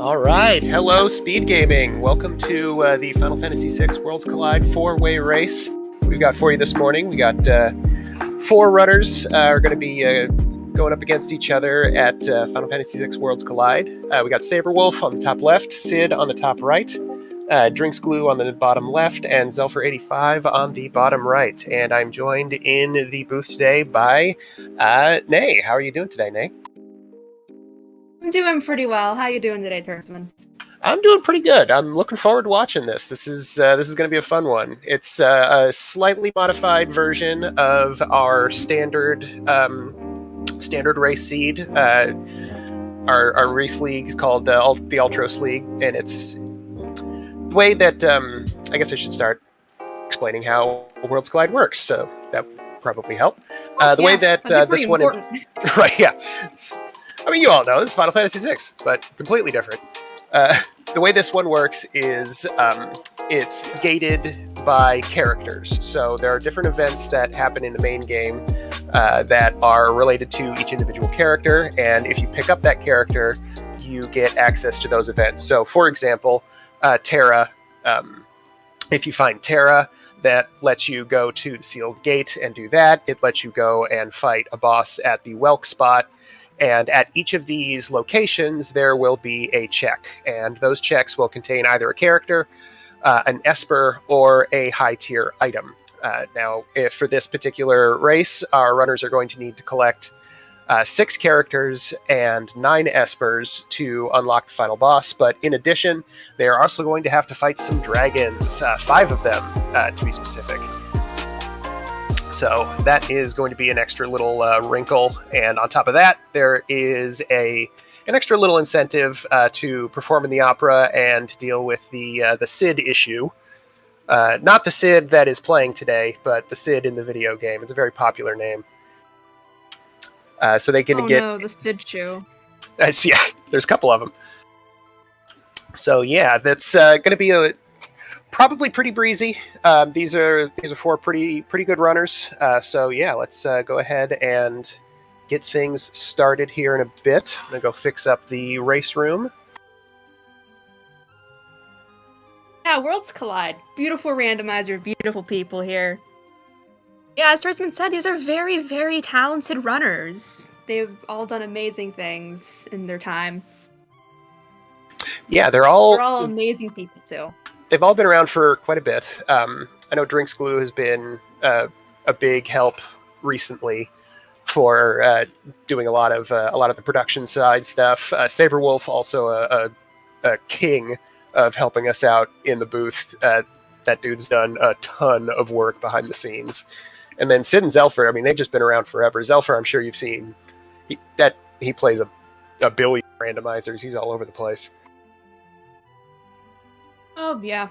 All right, hello SpeedGaming. Welcome to the Final Fantasy VI Worlds Collide 4-way race. We've got for you this morning. We got 4 runners are going to be going up against each other at Final Fantasy VI Worlds Collide. We got Saberwolf on the top left, Sid on the top right, Drinks Glue on the bottom left, and Zelfer85 on the bottom right. And I'm joined in the booth today by Nay. How are you doing today, Nay? I'm doing pretty well. How you doing today, Turksman? I'm doing pretty good. I'm looking forward to watching this. This is going to be a fun one. It's a slightly modified version of our standard race seed. Our race league is called the Ultros League, and it's the way that I guess I should start explaining how Worlds Collide works. So that would probably help. The way that this one, right? Yeah. I mean, you all know, this is Final Fantasy VI, but completely different. The way this one works is it's gated by characters. So there are different events that happen in the main game that are related to each individual character, and if you pick up that character, you get access to those events. So, for example, Terra, if you find Terra, that lets you go to the sealed gate and do that. It lets you go and fight a boss at the Welk spot. And at each of these locations, there will be a check. And those checks will contain either a character, an Esper, or a high-tier item. Now, if for this particular race, our runners are going to need to collect 6 characters and 9 Espers to unlock the final boss. But in addition, they are also going to have to fight some dragons, 5 of them, to be specific. So that is going to be an extra little wrinkle, and on top of that, there is an extra little incentive to perform in the opera and deal with the Sid issue. Not the Sid that is playing today, but the Sid in the video game. It's a very popular name. So they can get... Oh no, the Sid show. Yeah, there's a couple of them. So yeah, that's going to be probably pretty breezy. These are 4 pretty good runners. So yeah, let's go ahead and get things started here in a bit. I'm gonna go fix up the race room. Yeah, Worlds Collide. Beautiful randomizer, beautiful people here. Yeah, as Turksman said, these are very, very talented runners. They've all done amazing things in their time. Yeah, they're all amazing people too. They've all been around for quite a bit. I know Drinks Glue has been a big help recently for doing a lot of the production side stuff. Saberwolf also a king of helping us out in the booth. That dude's done a ton of work behind the scenes. And then Sid and Zelfer, I mean, they've just been around forever. Zelfer, I'm sure you've seen. He plays a billion randomizers. He's all over the place. Oh yeah,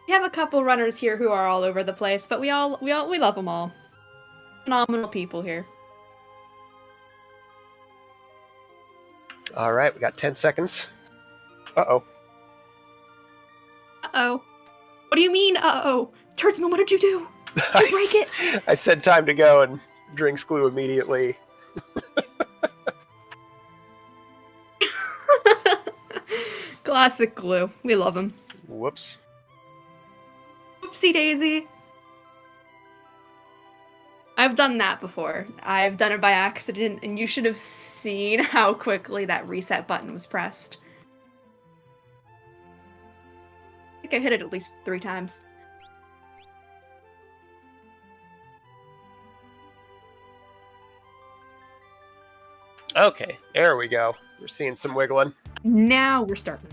we have a couple runners here who are all over the place, but we love them all. Phenomenal people here. All right, we got 10 seconds. Uh-oh. Uh-oh. What do you mean, uh-oh? Turksman, what did you do? Did you break it? I said time to go, and Drinks Glue immediately. Classic Glue. We love him. Whoops. Whoopsie daisy. I've done that before. I've done it by accident, and you should have seen how quickly that reset button was pressed. I think I hit it at least 3 times. Okay, there we go. We're seeing some wiggling. Now we're starting.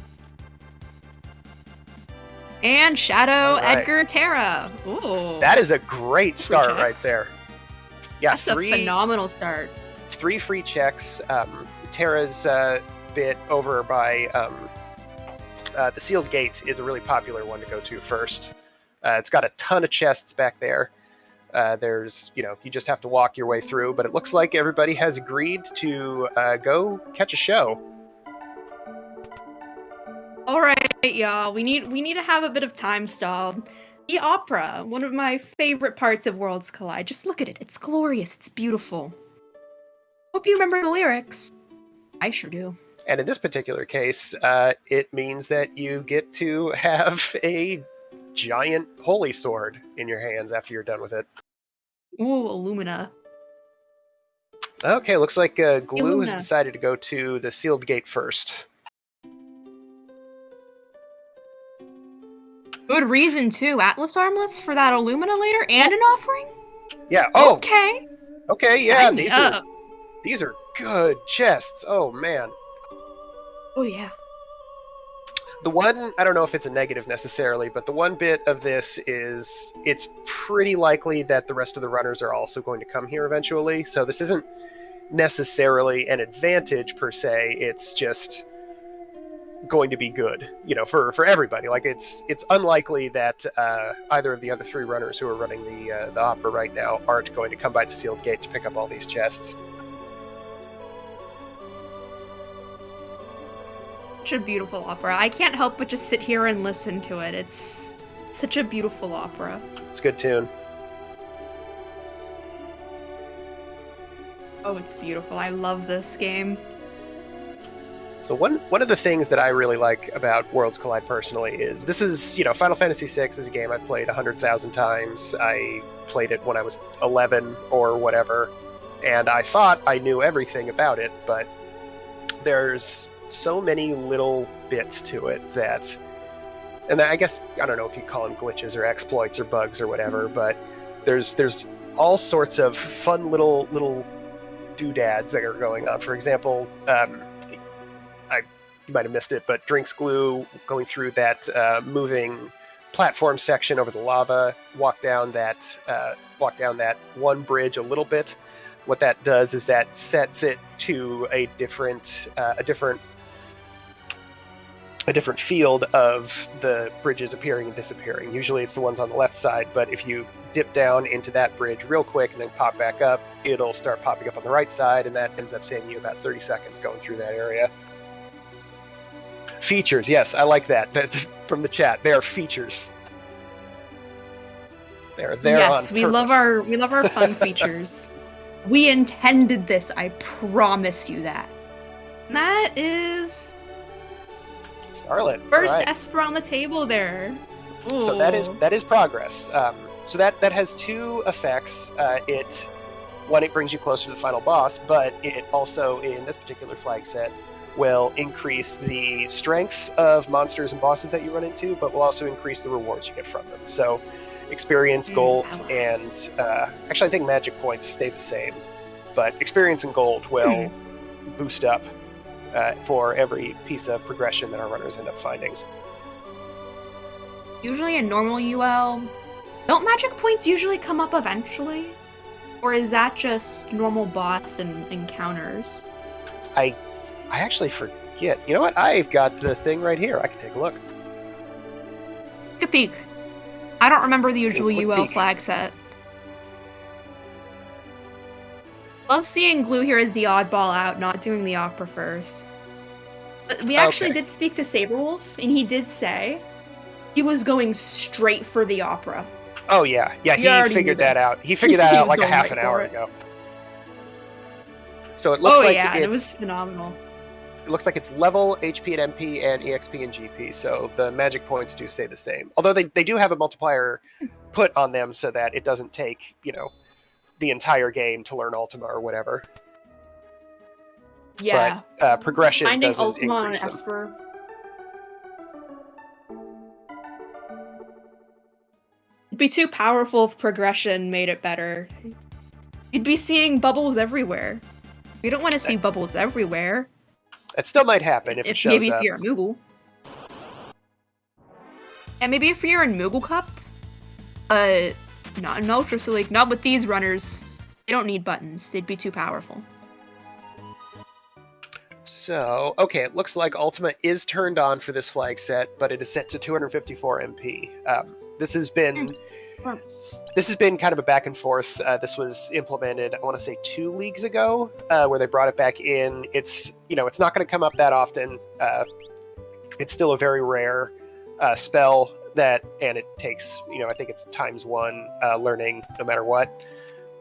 And Shadow, right. Edgar, Terra. Ooh. That is a great start right there. Yeah, that's a phenomenal start. 3 free checks. Terra's bit over by the sealed gate is a really popular one to go to first. It's got a ton of chests back there. There's, you just have to walk your way through, but it looks like everybody has agreed to go catch a show. All right, y'all. We need to have a bit of time stall. The opera, one of my favorite parts of Worlds Collide. Just look at it. It's glorious. It's beautiful. Hope you remember the lyrics. I sure do. And in this particular case, it means that you get to have a giant holy sword in your hands after you're done with it. Ooh, Illumina. Okay, looks like Glue has Illumina. decided to go to the sealed gate first. Good reason, too. Atlas armlets for that Illumina later and an offering? Yeah. Oh. Okay. Okay. Yeah. Sign me up. These are good chests. Oh man. Oh yeah. The one, I don't know if it's a negative necessarily, but the one bit of this is it's pretty likely that the rest of the runners are also going to come here eventually. So this isn't necessarily an advantage per se. It's just going to be good, for everybody. Like it's unlikely that either of the other three runners who are running the opera right now aren't going to come by the sealed gate to pick up all these chests. Such a beautiful opera. I can't help but just sit here and listen to it. It's such a beautiful opera. It's a good tune. Oh, it's beautiful. I love this game. So one of the things that I really like about Worlds Collide personally is this is, Final Fantasy VI is a game I've played 100,000 times. I played it when I was 11 or whatever, and I thought I knew everything about it, but there's so many little bits to it that, and I guess, I don't know if you call them glitches or exploits or bugs or whatever, but there's all sorts of fun little doodads that are going on. For example, you might have missed it, but Drinks Glue going through that moving platform section over the lava, walk down that one bridge a little bit. What that does is that sets it to a different field of the bridges appearing and disappearing. Usually it's the ones on the left side, but if you dip down into that bridge real quick and then pop back up, it'll start popping up on the right side, and that ends up saving you about 30 seconds going through that area. Features, yes, I like that. That's from the chat. They are features. They're there. Yes, on we love our fun features. We intended this, I promise you that. That is Starlet. First right. Esper on the table there. Ooh. So that is progress. So that has two effects. It brings you closer to the final boss, but it also, in this particular flag set, will increase the strength of monsters and bosses that you run into, but will also increase the rewards you get from them. So experience, gold, and actually I think magic points stay the same, but experience and gold will boost up for every piece of progression that our runners end up finding. Usually in normal UL, don't magic points usually come up eventually? Or is that just normal boss and encounters? I actually forget. You know what? I've got the thing right here. I can take a look. Take a peek. I don't remember the usual UL peek. flag set. Love seeing Glue here as the oddball out, not doing the opera first. But we actually did speak to Saberwolf, and he did say he was going straight for the opera. Oh yeah, he figured that out. He figured that out like a half an hour ago. So it looks like it was phenomenal. It looks like it's level, HP and MP, and EXP and GP, so the magic points do stay the same. Although they do have a multiplier put on them so that it doesn't take, the entire game to learn Ultima or whatever. Yeah. But progression Finding doesn't Ultima on increase them. Esper. It'd be too powerful if progression made it better. You'd be seeing bubbles everywhere. We don't want to see bubbles everywhere. It still might happen if it shows maybe up. If you're in Moogle. And maybe if you're in Moogle Cup. Not in Ultra League. Not with these runners. They don't need buttons. They'd be too powerful. So, okay, it looks like Ultima is turned on for this flag set, but it is set to 254 MP. This has been kind of a back and forth. This was implemented, I want to say 2 leagues ago, where they brought it back in. It's not going to come up that often. It's still a very rare spell and it takes, I think it's ×1 learning no matter what.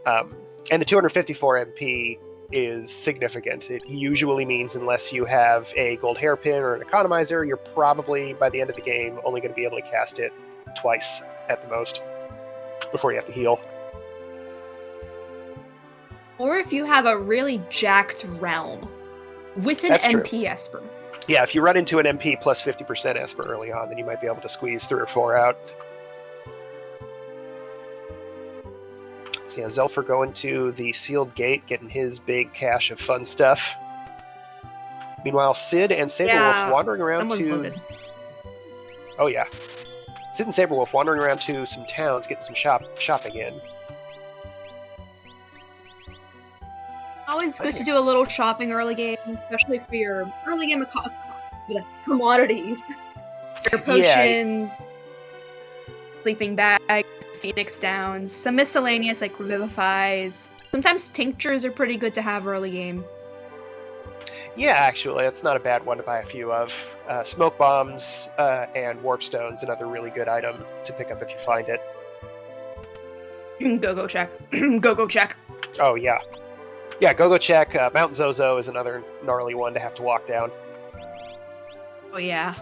And the 254 MP is significant. It usually means unless you have a gold hairpin or an economizer, you're probably, by the end of the game, only going to be able to cast it twice at the most before you have to heal. Or if you have a really jacked realm with an MP Esper. Yeah, if you run into an MP plus 50% Esper early on, then you might be able to squeeze 3 or 4 out. So yeah, Zelfer going to the sealed gate, getting his big cache of fun stuff. Meanwhile, Sid and Saberwolf wandering around to... Oh yeah. Sid and Saberwolf wandering around to some towns, getting some shopping in. Always good to do a little shopping early game, especially for your early game commodities. Your potions, sleeping bags, Phoenix Downs, some miscellaneous like Revivifies. Sometimes tinctures are pretty good to have early game. Yeah, actually, it's not a bad one to buy a few of. Smoke bombs and warp stones, another really good item to pick up if you find it. Go check. Go check. Oh yeah. Yeah, go check. Mount Zozo is another gnarly one to have to walk down. Oh yeah.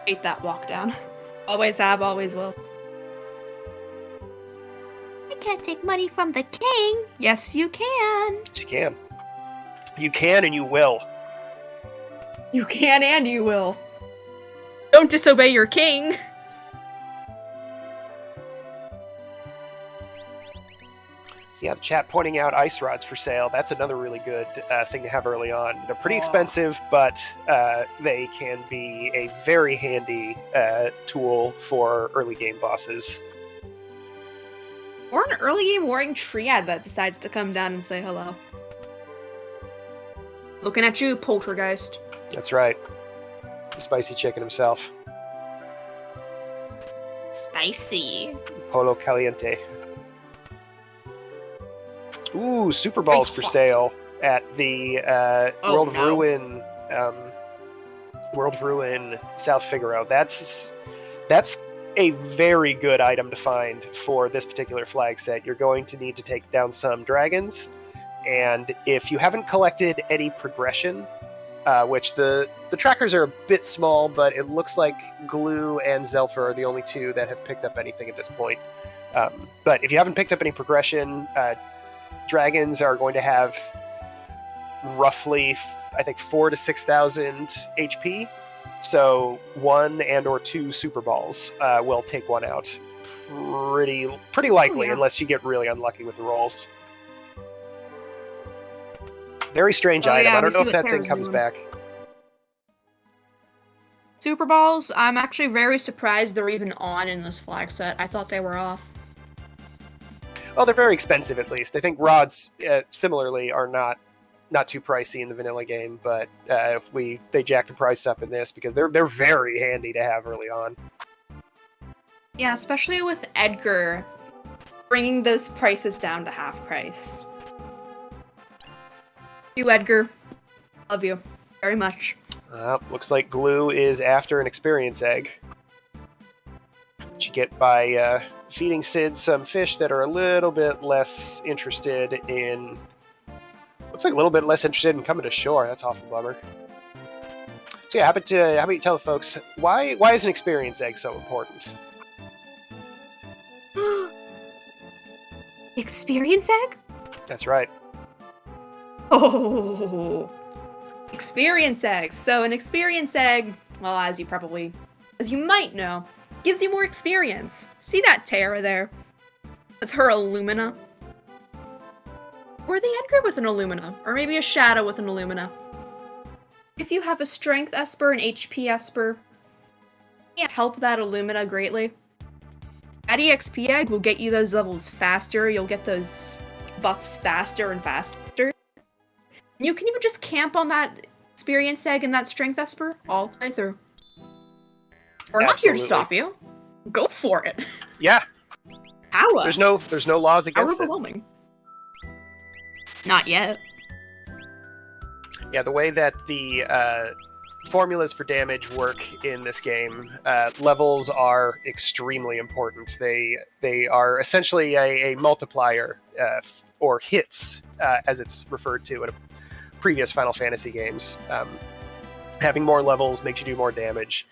Hate that walk down. Always have, always will. I can't take money from the king. Yes, you can. Yes, you can. You can and you will. You can and you will. Don't disobey your king. So yeah, the chat pointing out ice rods for sale. That's another really good thing to have early on. They're pretty expensive, but they can be a very handy tool for early game bosses. Or an early game warring triad that decides to come down and say hello. Looking at you, Poltergeist. That's right. The spicy chicken himself. Spicy. Polo Caliente. Ooh, Super Balls for sale at the World of Ruin South Figaro. That's a very good item to find for this particular flag set. You're going to need to take down some dragons, and if you haven't collected any progression, which the trackers are a bit small, but it looks like Glue and Zelfer are the only two that have picked up anything at this point. But if you haven't picked up any progression, dragons are going to have roughly, I think, 4,000 to 6,000 HP. So 1 and or 2 Super Balls will take one out pretty likely, unless you get really unlucky with the rolls. Very strange item. I don't know if that thing comes back. Super Balls, I'm actually very surprised they're even on in this flag set. I thought they were off. Well, they're very expensive, at least. I think rods, similarly, are not too pricey in the vanilla game, but they jack the price up in this because they're very handy to have early on. Yeah, especially with Edgar, bringing those prices down to half price. You, Edgar. Love you very much. Looks like Glue is after an experience egg, which you get by feeding Sid some fish that are a little bit less interested in... Looks like a little bit less interested in coming to shore. That's awful bummer. So yeah, how about you tell the folks, why is an experience egg so important? Experience egg? That's right. Oh, experience eggs. So an experience egg, well, as you might know, gives you more experience. See that Tara there? With her Illumina? Or the Edgar with an Illumina. Or maybe a Shadow with an Illumina. If you have a Strength Esper and HP Esper, you can help that Illumina greatly. That EXP egg will get you those levels faster. You'll get those buffs faster and faster. You can even just camp on that experience egg and that Strength Esper all the way through. We're not here to stop you. Go for it. Yeah. How? There's no laws against it. Overwhelming. Not yet. Yeah, the way that the formulas for damage work in this game. Levels are extremely important. They are essentially a multiplier, or hits, as it's referred to in previous Final Fantasy games. Having more levels makes you do more damage.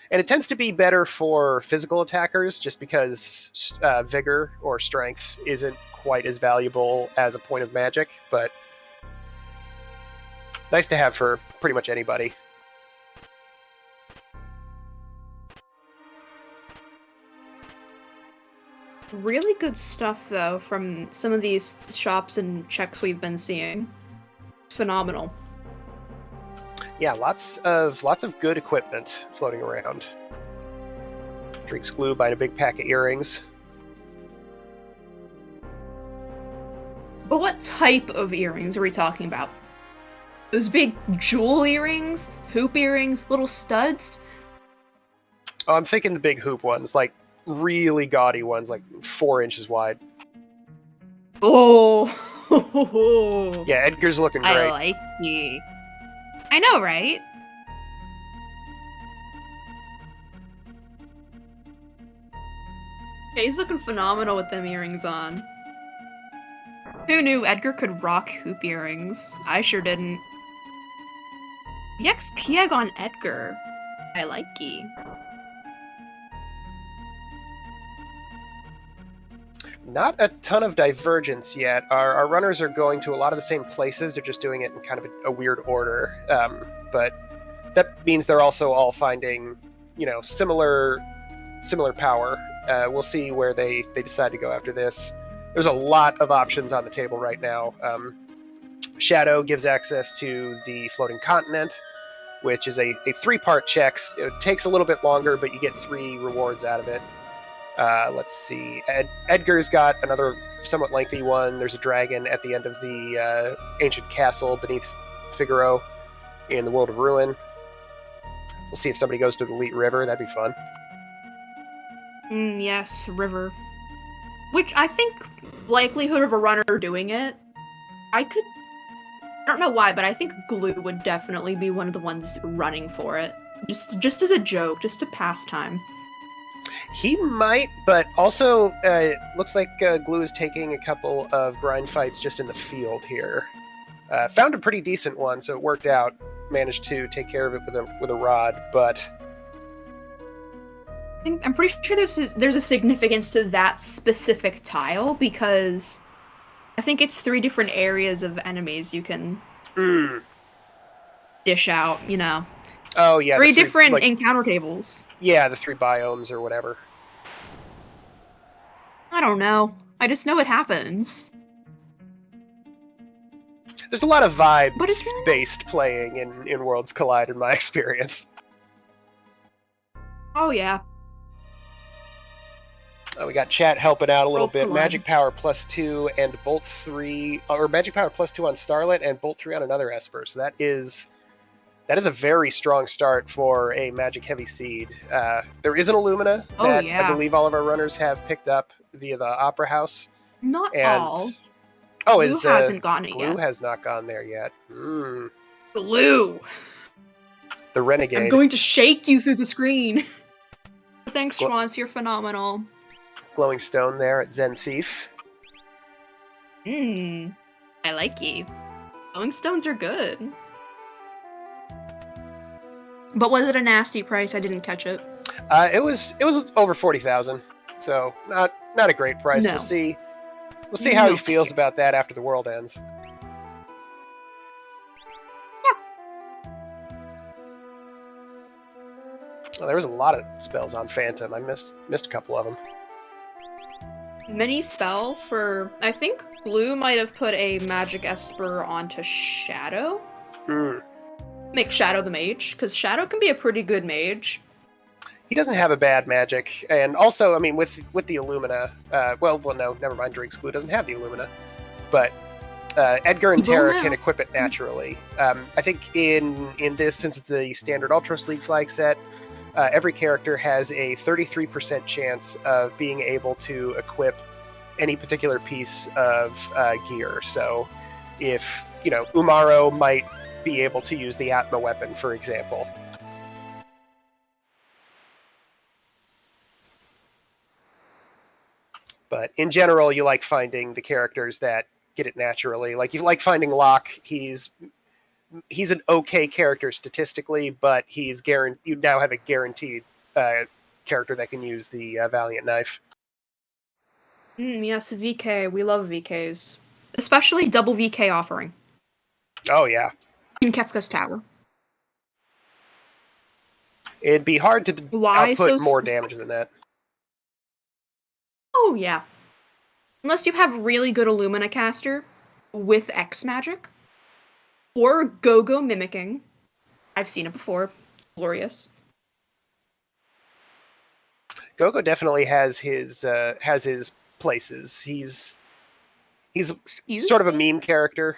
And it tends to be better for physical attackers, just because vigor or strength isn't quite as valuable as a point of magic, but nice to have for pretty much anybody. Really good stuff, though, from some of these shops and checks we've been seeing. Phenomenal. Yeah, lots of good equipment floating around. Drinks glue, buying a big pack of earrings. But what type of earrings are we talking about? Those big jewel earrings? Hoop earrings? Little studs? Oh, I'm thinking the big hoop ones, like really gaudy ones, like 4 inches wide. Oh! Yeah, Edgar's looking great. I like you. I know, right? Yeah, he's looking phenomenal with them earrings on. Who knew Edgar could rock hoop earrings? I sure didn't. The XP egg on Edgar. I like ye. Not a ton of divergence yet. Our runners are going to a lot of the same places. They're just doing it in kind of a weird order. But that means they're also all finding, similar power. We'll see where they decide to go after this. There's a lot of options on the table right now. Shadow gives access to the floating continent, which is a 3-part check. It takes a little bit longer, but you get 3 rewards out of it. Let's see. Edgar's got another somewhat lengthy one. There's a dragon at the end of the ancient castle beneath Figaro in the World of Ruin. We'll see if somebody goes to the Elite River. That'd be fun. Yes, river. Which I think likelihood of a runner doing it, I don't know why, but I think Glue would definitely be one of the ones running for it. Just as a joke, just to pass time. He might, but also looks like Glue is taking a couple of grind fights just in the field here. Found a pretty decent one, so it worked out. Managed to take care of it with a rod, but I'm pretty sure there's a significance to that specific tile, because I think it's 3 different areas of enemies you can dish out, Oh, yeah. 3 different encounter tables. Yeah, the 3 biomes or whatever. I don't know. I just know it happens. There's a lot of vibes-based playing in Worlds Collide, in my experience. Oh, yeah. We got chat helping out a little Worlds bit. Collide. Magic Power +2 and Bolt 3, or Magic Power +2 on Starlet and Bolt 3 on another Esper. So that is a very strong start for a Magic Heavy Seed. There is an Illumina that I believe all of our runners have picked up via the Opera House. Not all. Oh, Glue hasn't gotten it Glue yet. has not gone there yet. Glue! The Renegade. I'm going to shake you through the screen. Thanks, Schwantz, you're phenomenal. Glowing Stone there at Zen Thief. I like you. Glowing stones are good. But was it a nasty price? I didn't catch it. It was over 40,000, so not a great price. No. We'll see how he feels about that after the world ends. Yeah. Well, there was a lot of spells on Phantom. I missed a couple of them. Mini spell for... I think Glue might have put a Magic Esper onto Shadow. Make Shadow the mage, because Shadow can be a pretty good mage. He doesn't have a bad magic, and also, I mean, with the Illumina, well, no, never mind. Drake's Glue doesn't have the Illumina, but Edgar and Terra can equip it naturally. I think in this, since it's the standard Ultra Sleek flag set, every character has a 33% chance of being able to equip any particular piece of gear. So, if Umaro might be able to use the Atma weapon, for example. But in general, you like finding the characters that get it naturally. Like, you like finding Locke. He's an okay character statistically, but you now have a guaranteed character that can use the Valiant knife. Yes, VK. We love VKs. Especially double VK offering. Oh, yeah. In Kefka's Tower. It'd be hard to output more damage than that. Oh, yeah. Unless you have really good Illumina caster with X magic. Or Go-Go mimicking. I've seen it before. Glorious. Go-Go definitely has his places. He's sort of a meme character.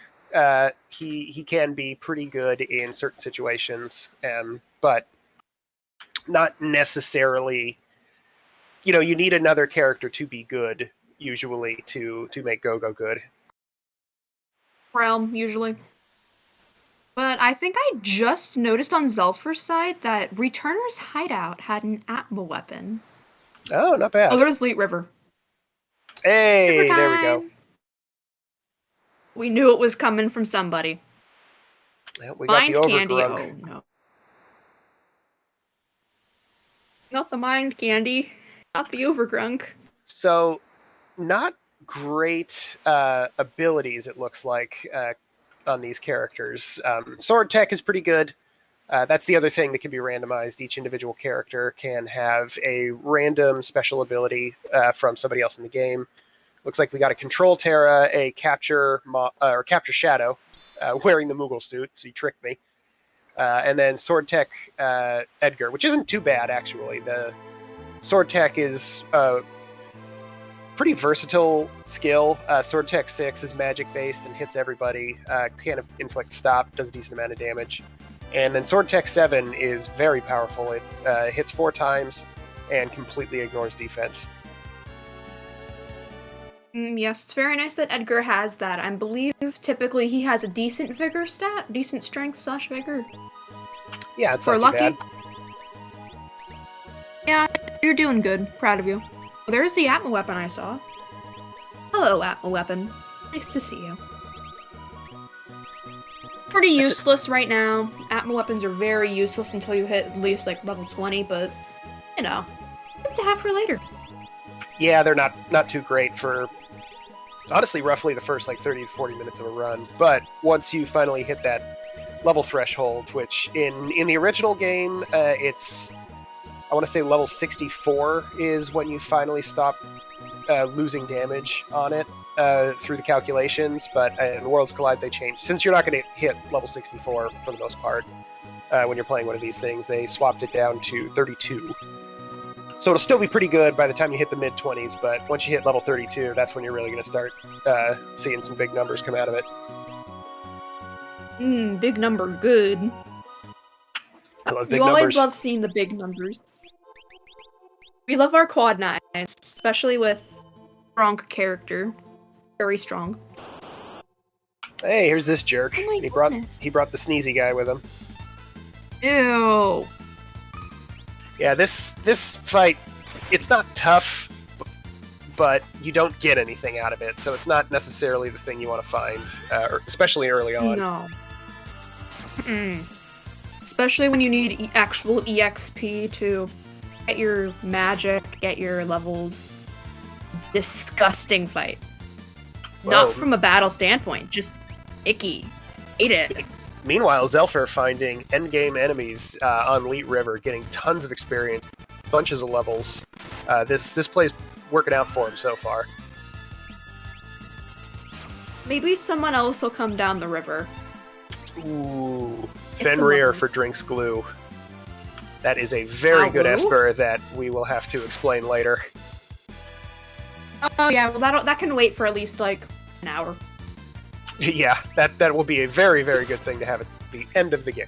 He can be pretty good in certain situations, but not necessarily. You know, you need another character to be good, usually, to make Go-Go good. Realm, usually. But I think I just noticed on Zelfer's side that Returner's hideout had an Atma weapon. Oh, not bad. Oh, there's Leet River. Hey, there we go. We knew it was coming from somebody. Well, we got Mind the candy. Overgrunk. Oh, no. Not the mind candy. Not the Overgrunk. So, not great abilities, it looks like, on these characters. Sword Tech is pretty good. That's the other thing that can be randomized. Each individual character can have a random special ability from somebody else in the game. Looks like we got a Control Terra, a Capture Shadow, wearing the Moogle suit, so you tricked me. And then Sword Tech Edgar, which isn't too bad, actually. The Sword Tech is a pretty versatile skill. Sword Tech 6 is magic-based and hits everybody. Can inflict stop, does a decent amount of damage. And then Sword Tech 7 is very powerful. It hits 4 times and completely ignores defense. Yes, it's very nice that Edgar has that. I believe typically he has a decent vigor stat, decent strength/vigor. Yeah, it's not too bad. Yeah, you're doing good. Proud of you. Well, there's the Atma weapon I saw. Hello, Atma weapon. Nice to see you. Pretty useless right now. Atma weapons are very useless until you hit at least like level 20, but you know, good to have for later. Yeah, they're not too great for, honestly, roughly the first like 30 to 40 minutes of a run. But once you finally hit that level threshold, which in the original game, it's, I want to say level 64 is when you finally stop losing damage on it through the calculations. But in Worlds Collide, they changed. Since you're not going to hit level 64 for the most part when you're playing one of these things, they swapped it down to 32. So it'll still be pretty good by the time you hit the mid-20s, but once you hit level 32, that's when you're really going to start seeing some big numbers come out of it. Big number, good. I love big numbers. You always love seeing the big numbers. We love our quad knives, especially with strong character. Very strong. Hey, here's this jerk. Oh my goodness. He brought the sneezy guy with him. Ew. Yeah, this fight, it's not tough, but you don't get anything out of it, so it's not necessarily the thing you want to find, especially early on. No. Especially when you need actual EXP to get your magic, get your levels. Disgusting fight. Whoa. Not from a battle standpoint, just icky. Hate it. Meanwhile, Zelfer finding endgame enemies on Leet River, getting tons of experience, bunches of levels. This play's working out for him so far. Maybe someone else will come down the river. Ooh, Fenrir for Drinks Glue. That is a very good Esper that we will have to explain later. Oh yeah, well that can wait for at least like an hour. Yeah, that will be a very, very good thing to have at the end of the game.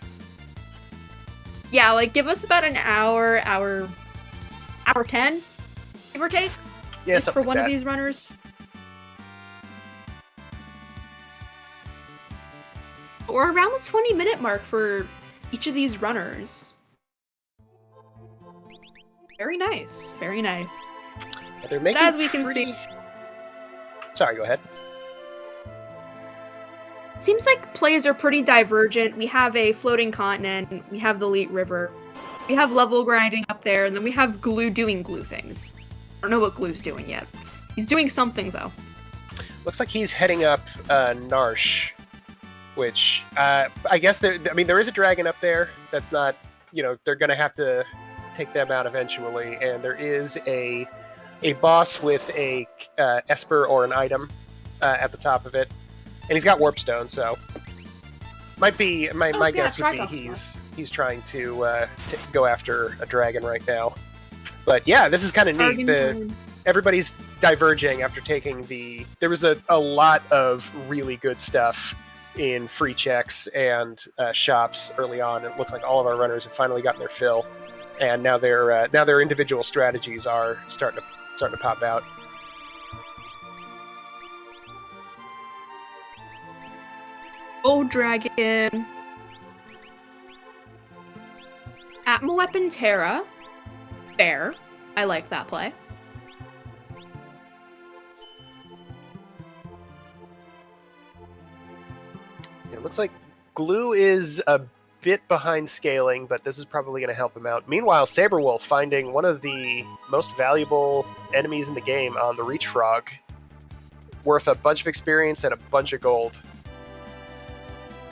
Yeah, like give us about an hour 10, give or take. Yeah, just for one like of these runners. Or around the 20-minute mark for each of these runners. Very nice. Very nice. They're making but as we can see... Sorry, go ahead. It seems like plays are pretty divergent. We have a floating continent, we have the Elite River, we have level grinding up there, and then we have Glue doing glue things. I don't know what Glue's doing yet. He's doing something, though. Looks like he's heading up Narsh, which I guess there is a dragon up there. That's not, they're gonna have to take them out eventually, and there is a boss with a Esper or an item at the top of it, and he's got Warpstone, so might be my guess would be he's trying to go after a dragon right now. But yeah, this is kind of neat. Everybody's diverging after taking there was a lot of really good stuff in free checks and shops early on. It looks like all of our runners have finally gotten their fill, and now their individual strategies are starting to pop out. Oh, dragon. Atma Weapon Terra. Fair. I like that play. It looks like Glue is a bit behind scaling, but this is probably going to help him out. Meanwhile, Saberwolf finding one of the most valuable enemies in the game on the Reach Frog, worth a bunch of experience and a bunch of gold.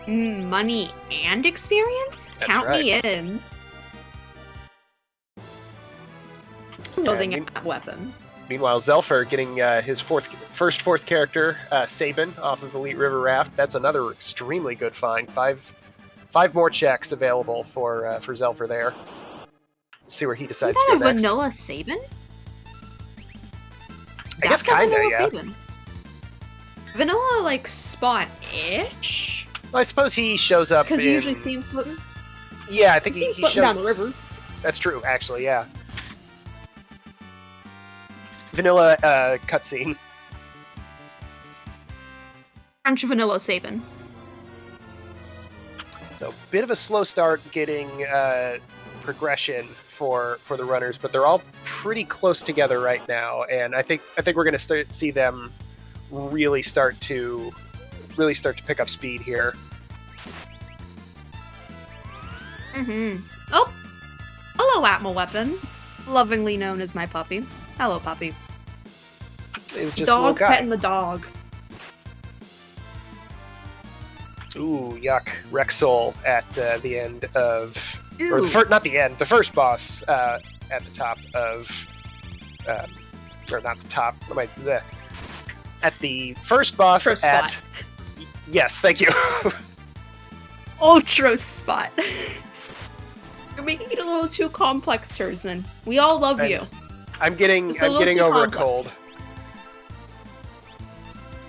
Money and experience? That's Count right. me in. Building a weapon. Meanwhile, Zelfer getting his fourth character, Sabin, off of Elite River Raft. That's another extremely good find. Five more checks available for Zelfer there. See where he decides to go Isn't that a next. vanilla Sabin? I guess kind of, yeah. Sabin. Vanilla, like, spot-ish? Well, I suppose he shows up because you usually see him floating. Yeah, I think he shows down the river. That's true, actually. Yeah. Vanilla cutscene. French vanilla Sabin. So, bit of a slow start getting progression for the runners, but they're all pretty close together right now, and I think we're going to see them really start to pick up speed here. Oh, hello, Atma Weapon, lovingly known as my puppy. Hello, puppy. It's just dog a little guy. petting the dog. Ooh, yuck! Rexol at the end of, or not the end, the first boss at the top of, or not the top. At the first boss First at. spot. Yes, thank you. Ultra spot. You're making it a little too complex, Tersman. We all love you. I'm getting over a cold.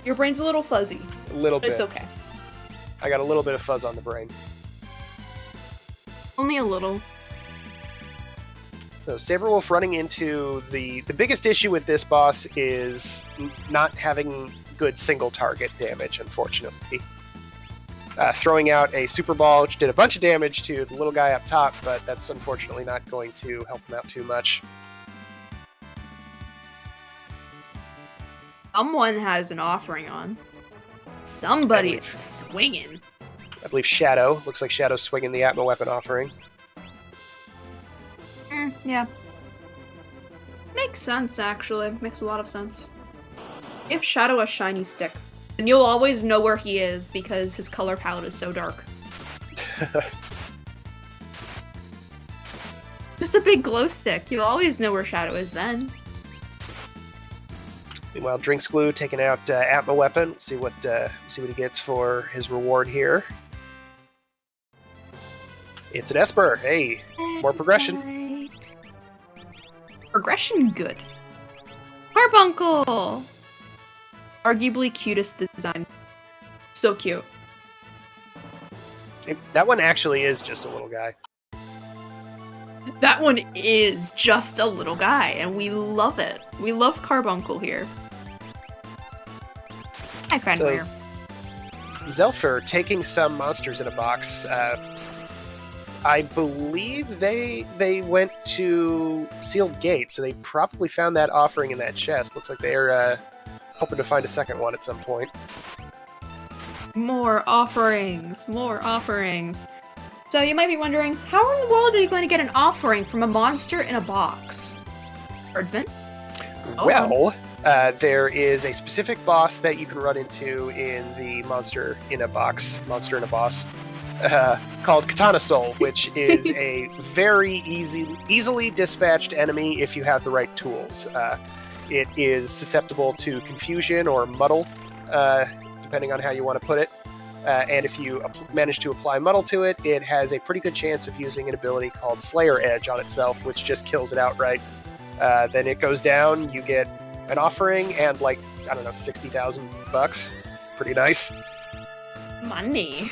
Your brain's a little fuzzy. A little bit. It's okay. I got a little bit of fuzz on the brain. Only a little. So Saberwolf running into the biggest issue with this boss is not having good single target damage, unfortunately. Throwing out a super ball, which did a bunch of damage to the little guy up top, but that's unfortunately not going to help him out too much. Someone has an offering on. Somebody is swinging. I believe Shadow. Looks like Shadow's swinging the Atma Weapon offering. Yeah. Makes sense, actually. Makes a lot of sense. Give Shadow a shiny stick. And you'll always know where he is, because his color palette is so dark. Just a big glow stick. You'll always know where Shadow is then. Meanwhile, Drinks Glue taking out Atma Weapon. See what he gets for his reward here. It's an Esper. Hey, more progression. Progression good. Carbuncle! Arguably cutest design. So cute. That one actually is just a little guy. That one is just a little guy, and we love it. We love Carbuncle here. Hi, friend. Zelfer taking some monsters in a box. I believe they went to Sealed Gate, so they probably found that offering in that chest. Looks like they're hoping to find a second one at some point. More offerings, more offerings. So you might be wondering, how in the world are you going to get an offering from a monster in a box? Herdsman? Well, there is a specific boss that you can run into in the Monster in a Boss, called Katana Soul, which is a very easily dispatched enemy if you have the right tools. It is susceptible to confusion or muddle, depending on how you want to put it. And if you manage to apply muddle to it, it has a pretty good chance of using an ability called Slayer Edge on itself, which just kills it outright. Then it goes down, you get an offering, and like, I don't know, $60,000. Pretty nice. Money.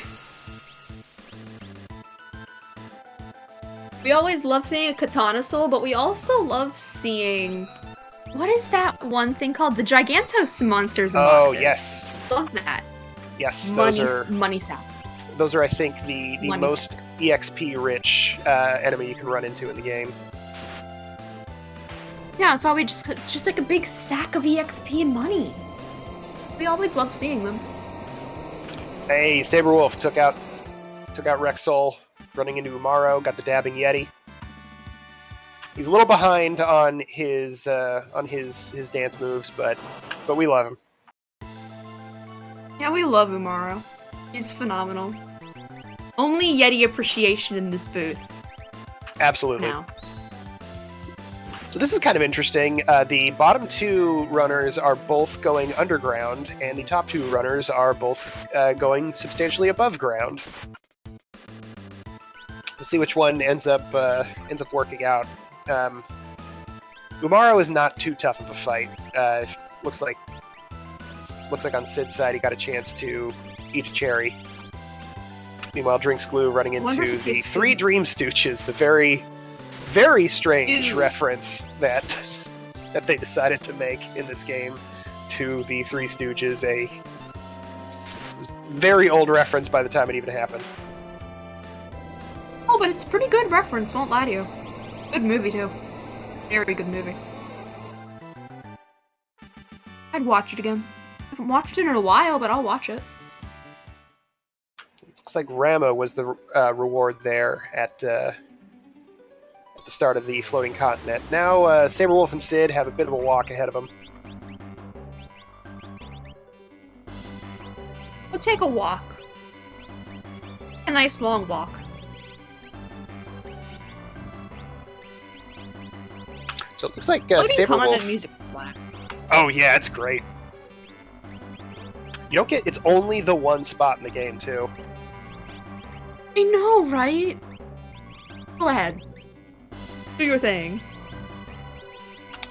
We always love seeing a Katana Soul, but we also love seeing... What is that one thing called? The Gigantos monsters in boxes. Oh, yes. Love that. Yes, Money sap. Those are, I think, the most EXP-rich enemy you can run into in the game. Yeah, it's it's just like a big sack of EXP and money. We always love seeing them. Hey, Saberwolf took out Rexol, running into Umaro, got the dabbing Yeti. He's a little behind on his dance moves, but we love him. Yeah, we love Umaro. He's phenomenal. Only Yeti appreciation in this booth. Absolutely. Now. So this is kind of interesting. The bottom two runners are both going underground, and the top two runners are both going substantially above ground. We'll see which one ends up working out. Umaro is not too tough of a fight. Looks like on Sid's side he got a chance to eat a cherry. Meanwhile, Drinks Glue running into the Three Dream Stooges, the very, very strange reference that they decided to make in this game to the Three Stooges, a very old reference by the time it even happened. Oh, but it's a pretty good reference, won't lie to you. Good movie, too. Very good movie. I'd watch it again. I haven't watched it in a while, but I'll watch it. Looks like Rama was the reward there at the start of the floating continent. Now, Saberwolf and Sid have a bit of a walk ahead of them. We'll take a walk. A nice long walk. So it looks like Saberwolf... music slack. Oh yeah, it's great. You don't get... It's only the one spot in the game, too. I know, right? Go ahead. Do your thing.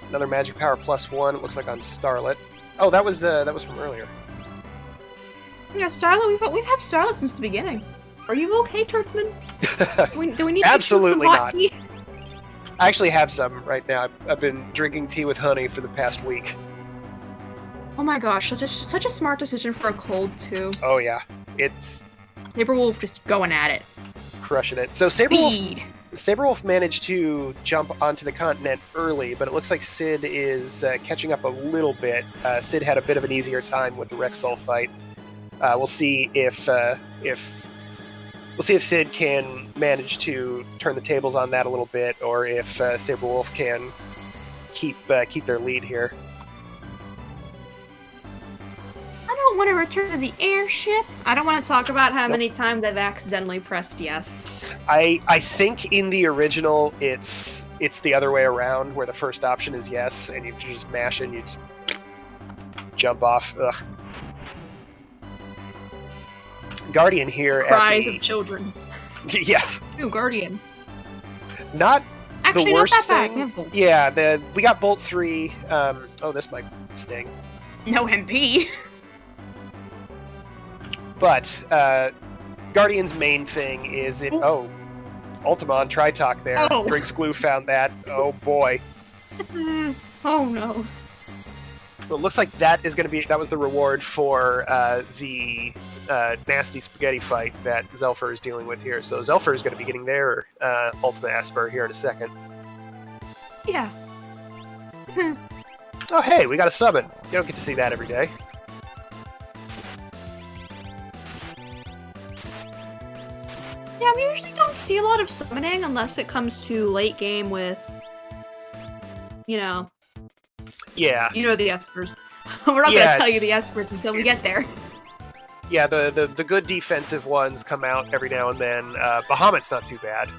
Another magic power +1. It looks like on Starlet. Oh, that was from earlier. Yeah, Starlet. We've had Starlet since the beginning. Are you okay, Turtsman? Do we need to Absolutely some hot not. tea? I actually have some right now. I've been drinking tea with honey for the past week. Oh my gosh, such a smart decision for a cold, too. Oh yeah, it's... Saberwolf just going at it. Crushing it. So Saberwolf managed to jump onto the continent early, but it looks like Sid is catching up a little bit. Sid had a bit of an easier time with the Rexol fight. We'll see if Sid can manage to turn the tables on that a little bit, or if Saberwolf can keep their lead here. I don't want to return to the airship. I don't want to talk about how many times I've accidentally pressed yes. I think in the original it's the other way around, where the first option is yes, and you just mash it and you just jump off. Ugh. Guardian here Cries of children. Yeah. Ooh, Guardian. Not actually the worst not that thing. bad. Yeah, we got Bolt 3. Oh, this might sting. No MP. But Guardian's main thing is it. Oh, Ultimon Tritalk there. Oh. Drinks Glue found that. Oh boy. Oh no. So it looks like that is going to be... That was the reward for the nasty spaghetti fight that Zelfer is dealing with here. So Zelfer is going to be getting their Ultimate Esper here in a second. Yeah. Oh, hey, we got a summon. You don't get to see that every day. Yeah, we usually don't see a lot of summoning unless it comes to late game with, you know... Yeah. You know the Espers. We're not going to tell you the Espers until we get there. Yeah, the good defensive ones come out every now and then. Bahamut's not too bad.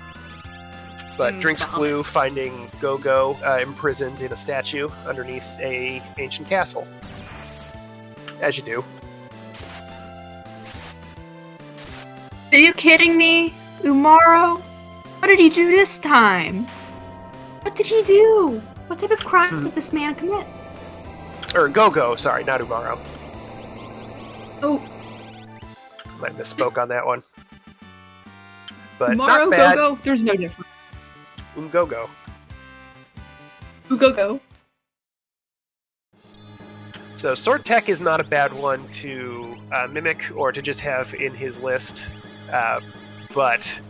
But Drinks Blue finding Go-Go imprisoned in a statue underneath a ancient castle. As you do. Are you kidding me? Umaro? What did he do this time? What did he do? What type of crimes did this man commit? Or Go-Go, sorry, not Umaro. Oh. Might misspoke on that one. But Umaro, not bad. Go-Go, there's no difference. Go-Go. Go-Go. So Sword Tech is not a bad one to mimic or to just have in his list. But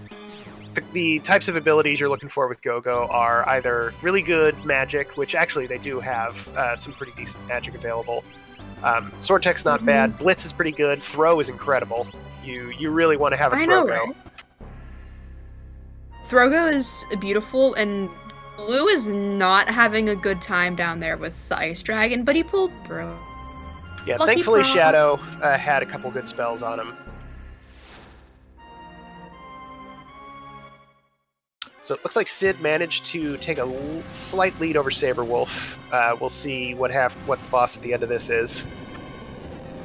the types of abilities you're looking for with Go-Go are either really good magic, which actually they do have some pretty decent magic available. Sword Tech's not bad. Blitz is pretty good. Throw is incredible. You really want to have a Throw-Go. Right? Throw-Go is beautiful, and Blue is not having a good time down there with the Ice Dragon, but he pulled through. Yeah, Lucky thankfully Pro. Shadow had a couple good spells on him. So it looks like Sid managed to take a slight lead over Saberwolf. We'll see what the boss at the end of this is.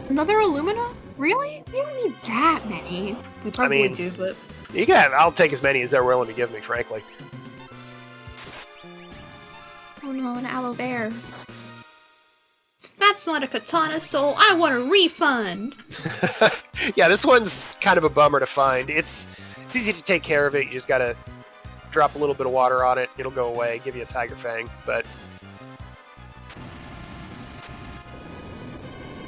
Another Illumina? Really? We don't need that many. We probably do, but... You can. I'll take as many as they're willing to give me, frankly. Oh no, an aloe bear. That's not a katana soul. I want a refund. Yeah, this one's kind of a bummer to find. It's easy to take care of it. You just gotta drop a little bit of water on it. It'll go away. Give you a Tiger Fang, but...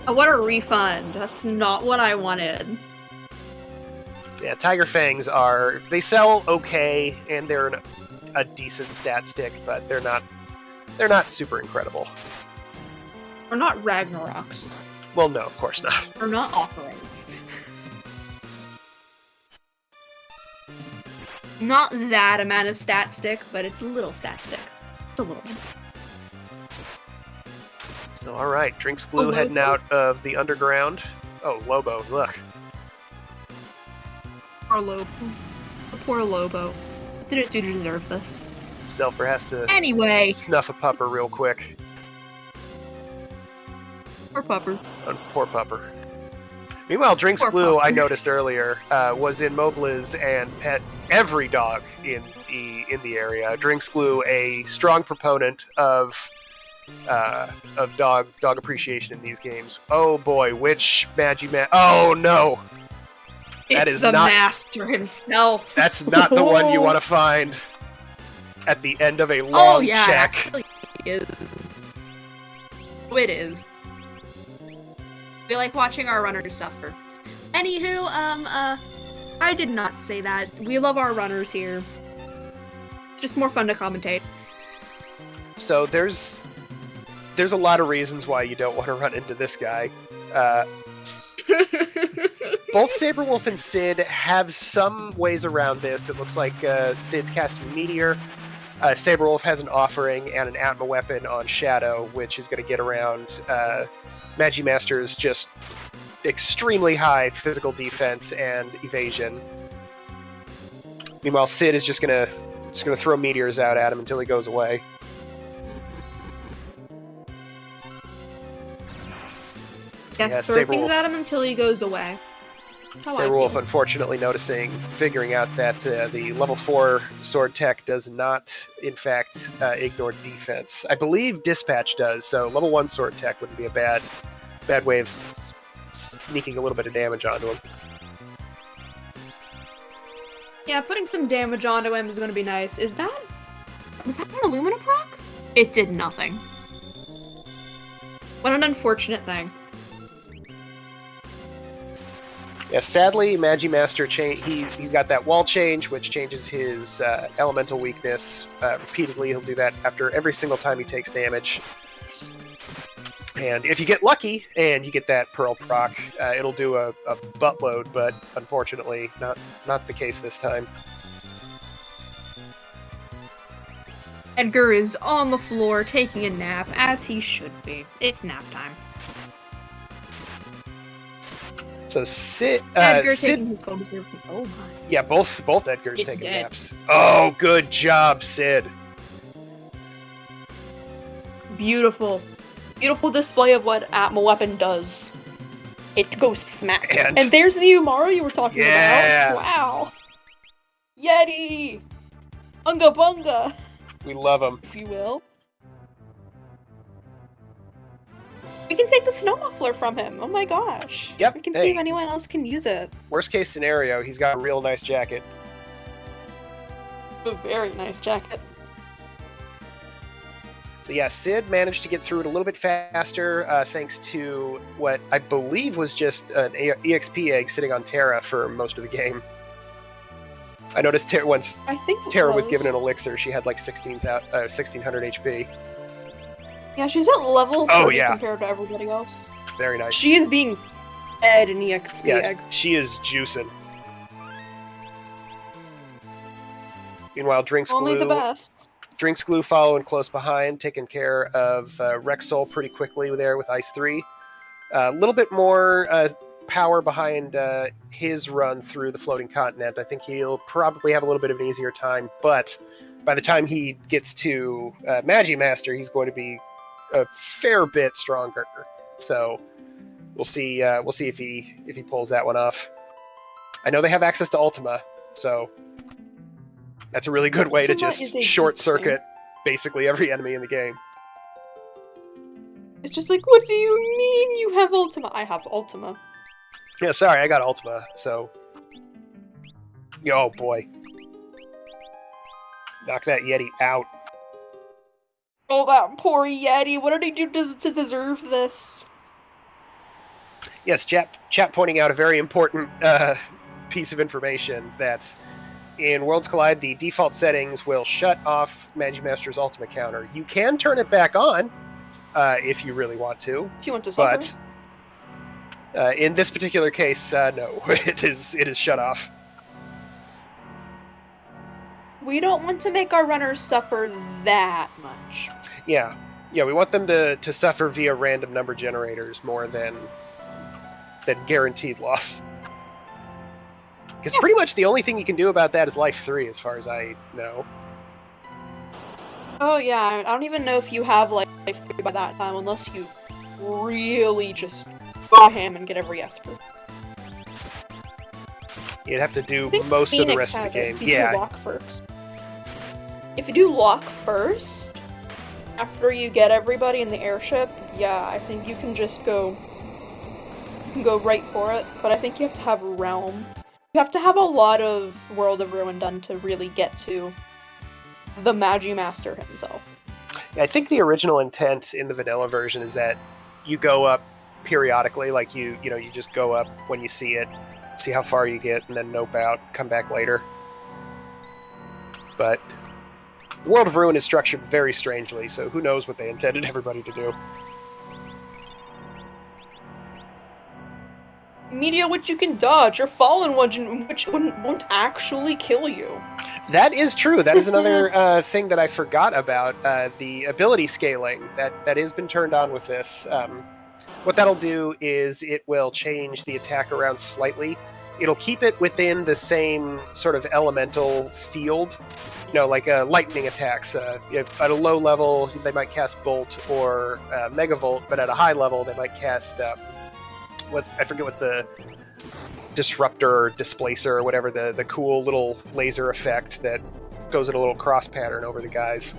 I want a refund. That's not what I wanted. Yeah, Tiger Fangs they sell okay, and they're a decent stat stick, but they're not super incredible. Or not Ragnaroks. Well, no, of course not. Or not offerings. Not that amount of stat stick, but it's a little stat stick. It's a little one. So, alright, Drinks Glue heading out of the underground. Oh, Lobo, look. Poor Lobo. The poor Lobo. What did it do to deserve this? Zelfer has to snuff a pupper real quick. Poor pupper. Poor pupper. Meanwhile, Drinks Glue, I noticed earlier, was in Mobliz and pet every dog in the area. Drinks Glue, a strong proponent of dog appreciation in these games. Oh boy, which Magiman? Oh no! That is the not master himself. That's not the one you want to find at the end of a long check. It is. Oh, it is. We like watching our runners suffer. Anywho, I did not say that. We love our runners here. It's just more fun to commentate. So there's a lot of reasons why you don't want to run into this guy. Both Saberwolf and Sid have some ways around this. It looks like Sid's casting Meteor. Saberwolf has an Offering and an Atma weapon on Shadow, which is going to get around Magimaster's just extremely high physical defense and evasion. Meanwhile, Sid is just gonna throw meteors out at him until he goes away. Yes, throw things at him until he goes away. Saberwolf unfortunately figuring out that the level 4 sword tech does not, in fact, ignore defense. I believe Dispatch does, so level 1 sword tech wouldn't be a bad way of sneaking a little bit of damage onto him. Yeah, putting some damage onto him is going to be nice. Was that an Illumina proc? It did nothing. What an unfortunate thing. Yeah, sadly, Magimaster he's got that wall change, which changes his elemental weakness repeatedly. He'll do that after every single time he takes damage. And if you get lucky and you get that Pearl proc, it'll do a buttload, but unfortunately, not the case this time. Edgar is on the floor taking a nap, as he should be. It's nap time. So Sid, Edgar taking his bonus here. Oh my. Yeah, both Edgars taking naps. Oh, good job, Sid. Beautiful. Beautiful display of what Atma Weapon does. It goes smack. And there's the Umaro you were talking about. Wow. Yeti! Unga bunga! We love him. If you will. We can take the snow muffler from him. Oh my gosh. Yep. We can see if anyone else can use it. Worst case scenario, he's got a real nice jacket. A very nice jacket. So yeah, Sid managed to get through it a little bit faster thanks to what I believe was just an EXP egg sitting on Terra for most of the game. I noticed once Terra was given an elixir, she had like 1600 HP. Yeah, she's at level 30 compared to everybody else. Very nice. She is being fed an EXP egg. She is juicing. Meanwhile, Drinks Only the best. Drinks Glue following close behind, taking care of Rexol pretty quickly there with Ice 3. A little bit more power behind his run through the floating continent. I think he'll probably have a little bit of an easier time, but by the time he gets to Magimaster, he's going to be a fair bit stronger. So we'll see if he pulls that one off. I know they have access to Ultima, so that's a really good way to just short circuit basically every enemy in the game. It's just like, what do you mean you have Ultima? I have Ultima. Yeah, sorry, I got Ultima, so... Oh boy. Knock that Yeti out. Oh, that poor Yeti. What did he do to deserve this? Yes, chat pointing out a very important piece of information that in Worlds Collide, the default settings will shut off Magimaster's Ultima counter. You can turn it back on if you really want to. If you want to suffer. But in this particular case, no, it is shut off. We don't want to make our runners suffer that much. Yeah, we want them to suffer via random number generators more than guaranteed loss. Because pretty much the only thing you can do about that is Life 3, as far as I know. Oh yeah, I don't even know if you have Life 3 by that time, unless you really just go ham and get every Esper. You'd have to do most of the rest of the game. If you do lock first. If you do lock first, after you get everybody in the airship, yeah, I think you can just go... You can go right for it, but I think you have to have Realm. You have to have a lot of World of Ruin done to really get to the Magimaster himself. Yeah, I think the original intent in the vanilla version is that you go up periodically, like you just go up when you see it, see how far you get, and then nope out, come back later. But the World of Ruin is structured very strangely, so who knows what they intended everybody to do. Media which you can dodge, or fallen one which won't actually kill you. That is true. That is another thing that I forgot about. The ability scaling that has been turned on with this. What that'll do is it will change the attack around slightly. It'll keep it within the same sort of elemental field. Like lightning attacks. At a low level, they might cast Bolt or Megavolt, but at a high level, they might cast... I forget what the disruptor or displacer or whatever, the cool little laser effect that goes in a little cross pattern over the guys.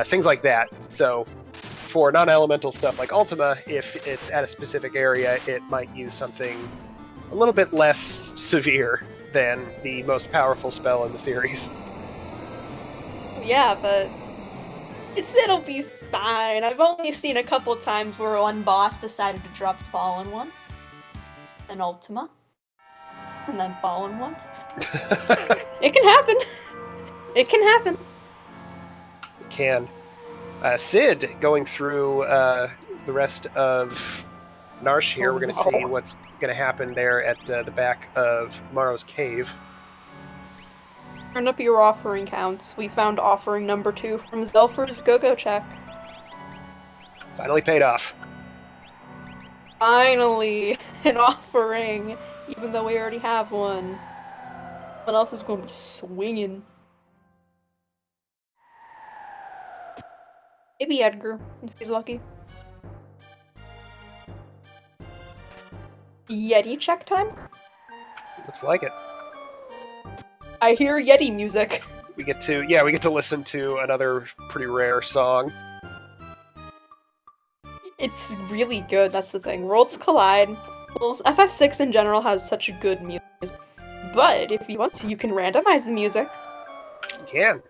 Things like that. So for non-elemental stuff like Ultima, if it's at a specific area, it might use something a little bit less severe than the most powerful spell in the series. Yeah, but it'll be fine. I've only seen a couple times where one boss decided to drop Fallen One. An Ultima. and then fall in one. It can happen. It can happen. It can. Sid, going through the rest of Narsh here, we're going to see what's going to happen there at the back of Maro's cave. Turn up your offering counts. We found offering number 2 from Zelfer's Go-Go Check. Finally paid off. Finally, an offering, even though we already have one. What else is going to be swinging? Maybe Edgar, if he's lucky. Yeti check time? Looks like it. I hear Yeti music. We get to listen to another pretty rare song. It's really good, that's the thing. Worlds Collide. Well, FF6 in general has such good music. But if you want to, you can randomize the music. You can.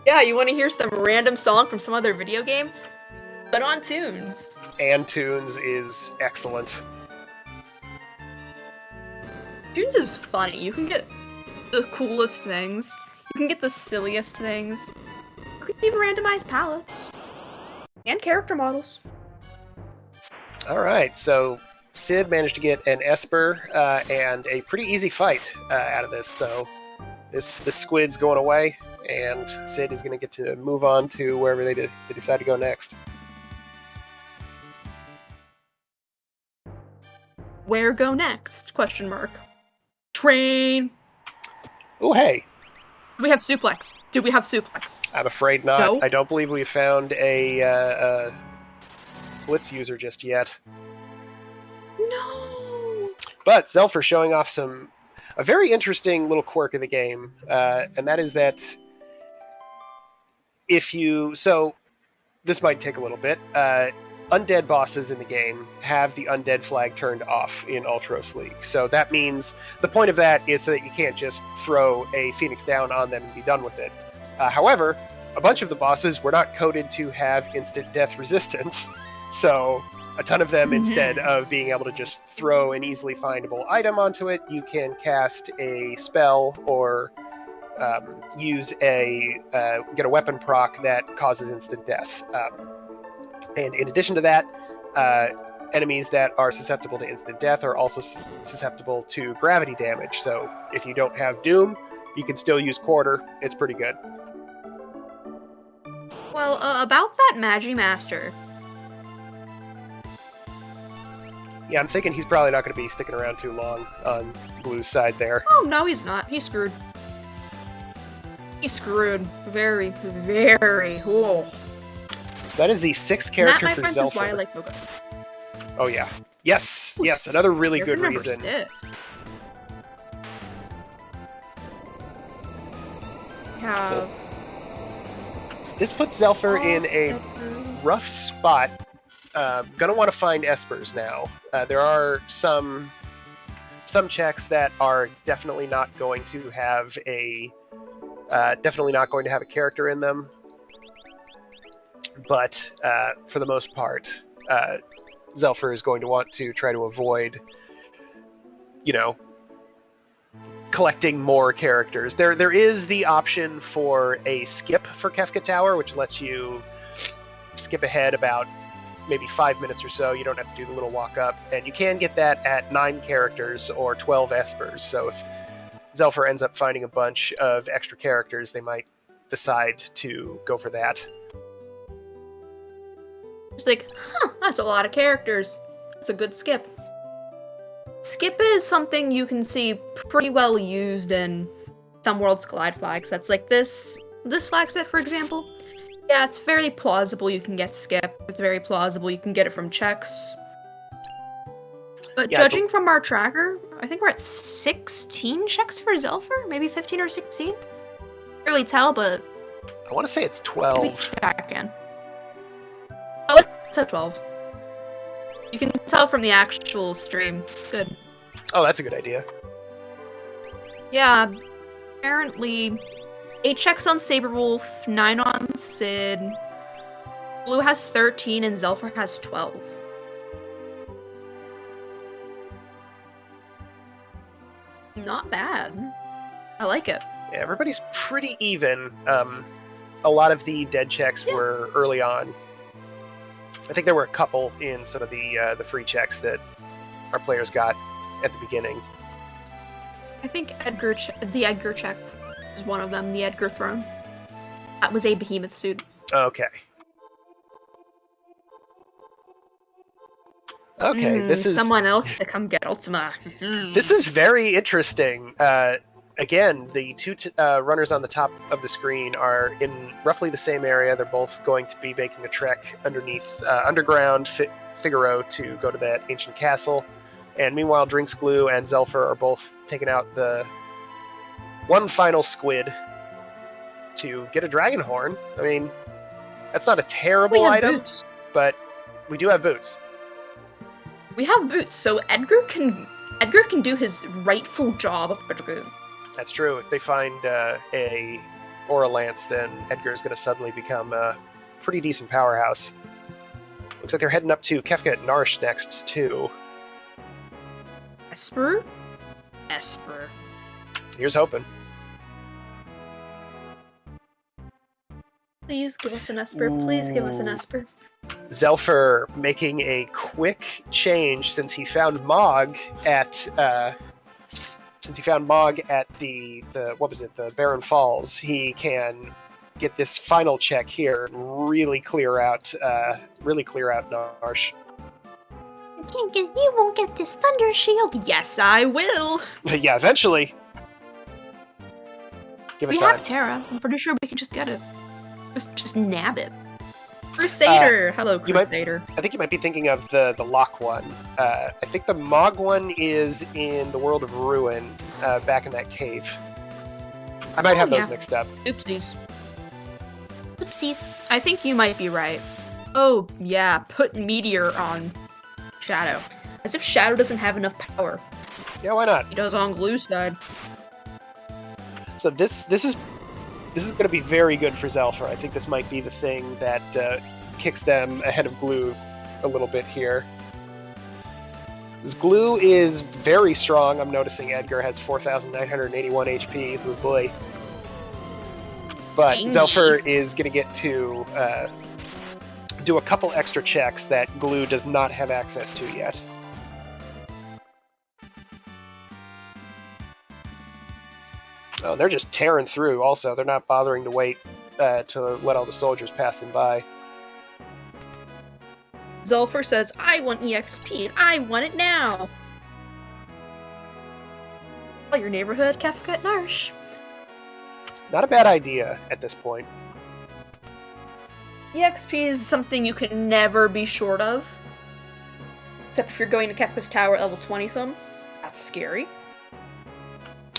Yeah, you want to hear some random song from some other video game? But on Tunes. And Tunes is excellent. Tunes is funny. You can get the coolest things. You can get the silliest things. You can even randomize palettes. And character models. Alright, so Sid managed to get an Esper and a pretty easy fight out of this, so this squid's going away, and Sid is going to get to move on to wherever they decide to go next. Where go next? Question mark. Train. Oh, hey. Do we have suplex? Do we have suplex? I'm afraid not. No? I don't believe we found a Blitz user just yet. No. But Zelfer showing off a very interesting little quirk of the game, and that is that so this might take a little bit. Undead bosses in the game have the undead flag turned off in Ultros League. So that means the point of that is so that you can't just throw a Phoenix down on them and be done with it. However, a bunch of the bosses were not coded to have instant death resistance. So a ton of them, instead of being able to just throw an easily findable item onto it, you can cast a spell or get a weapon proc that causes instant death. And in addition to that, enemies that are susceptible to instant death are also susceptible to gravity damage. So if you don't have Doom, you can still use Quarter. It's pretty good. Well, about that Magi Master. Yeah, I'm thinking he's probably not going to be sticking around too long on Blue's side there. Oh, no, he's not. He's screwed. He's screwed. Very, very. Whoa. So that is the 6th character for Zelfer. Is why I like Pogo. Oh yeah. Yes, yes, another really good reason. Yeah. So, this puts Zelfer in a rough spot. Gonna want to find Espers now. There are some checks that are definitely not going to have a character in them. But for the most part, Zelfer is going to want to try to avoid, collecting more characters. There is the option for a skip for Kefka Tower, which lets you skip ahead about maybe 5 minutes or so. You don't have to do the little walk up, and you can get that at 9 characters or 12 Espers. So if Zelfer ends up finding a bunch of extra characters, they might decide to go for that. It's like, that's a lot of characters. It's a good skip. Skip is something you can see pretty well used in some Worlds Collide flags. That's like this flag set, for example. Yeah, it's very plausible you can get skip. It's very plausible you can get it from checks. But yeah, judging from our tracker, I think we're at 16 checks for Zelfer? Maybe 15 or 16? Can't really tell, but... I want to say it's 12. Maybe check in. Oh, it's at 12. You can tell from the actual stream. It's good. Oh, that's a good idea. Yeah, apparently 8 checks on Saberwolf, 9 on Sid. Blue has 13 and Zelfer has 12. Not bad. I like it. Yeah, everybody's pretty even. A lot of the dead checks were early on. I think there were a couple in some of the free checks that our players got at the beginning. I think the Edgar check is one of them, the Edgar throne. That was a behemoth suit. Okay. Okay, this is... Someone else to come get Ultima. This is very interesting. Again, the two runners on the top of the screen are in roughly the same area. They're both going to be making a trek underneath underground Figaro to go to that ancient castle. And meanwhile, Drinks Glue and Zelfer are both taking out the one final squid to get a dragon horn. I mean, that's not a terrible item, boots. But we do have boots. We have boots, so Edgar can do his rightful job of a dragoon. That's true. If they find a Aura Lance, then Edgar is going to suddenly become a pretty decent powerhouse. Looks like they're heading up to Kefka at Narsh next, too. Esper? Here's hoping. Please give us an Esper. Please give us an Esper. Zelfer making a quick change since he found Mog at the what was it, the Barren Falls. He can get this final check here and really clear out Narsh. You won't get this Thunder Shield. Yes, I will. Yeah, eventually. Give it We time. have Terra. I'm pretty sure we can just get it. Just nab it. Crusader! Hello, Crusader. I think you might be thinking of the Lock one. I think the Mog one is in the World of Ruin, back in that cave. I might have those mixed up. Oopsies. I think you might be right. Oh, yeah, put Meteor on Shadow. As if Shadow doesn't have enough power. Yeah, why not? He does on Glue's side. So this is going to be very good for Zelfer. I think this might be the thing that kicks them ahead of Glue a little bit here. This Glue is very strong. I'm noticing Edgar has 4,981 HP. Oh boy. But Zelfer is going to get to do a couple extra checks that Glue does not have access to yet. Oh, they're just tearing through also. They're not bothering to wait to let all the soldiers pass them by. Zelfer says, I want EXP, and I want it now! Well, your neighborhood, Kefka at Narsh. Not a bad idea at this point. EXP is something you can never be short of. Except if you're going to Kefka's Tower at level 20-some. That's scary.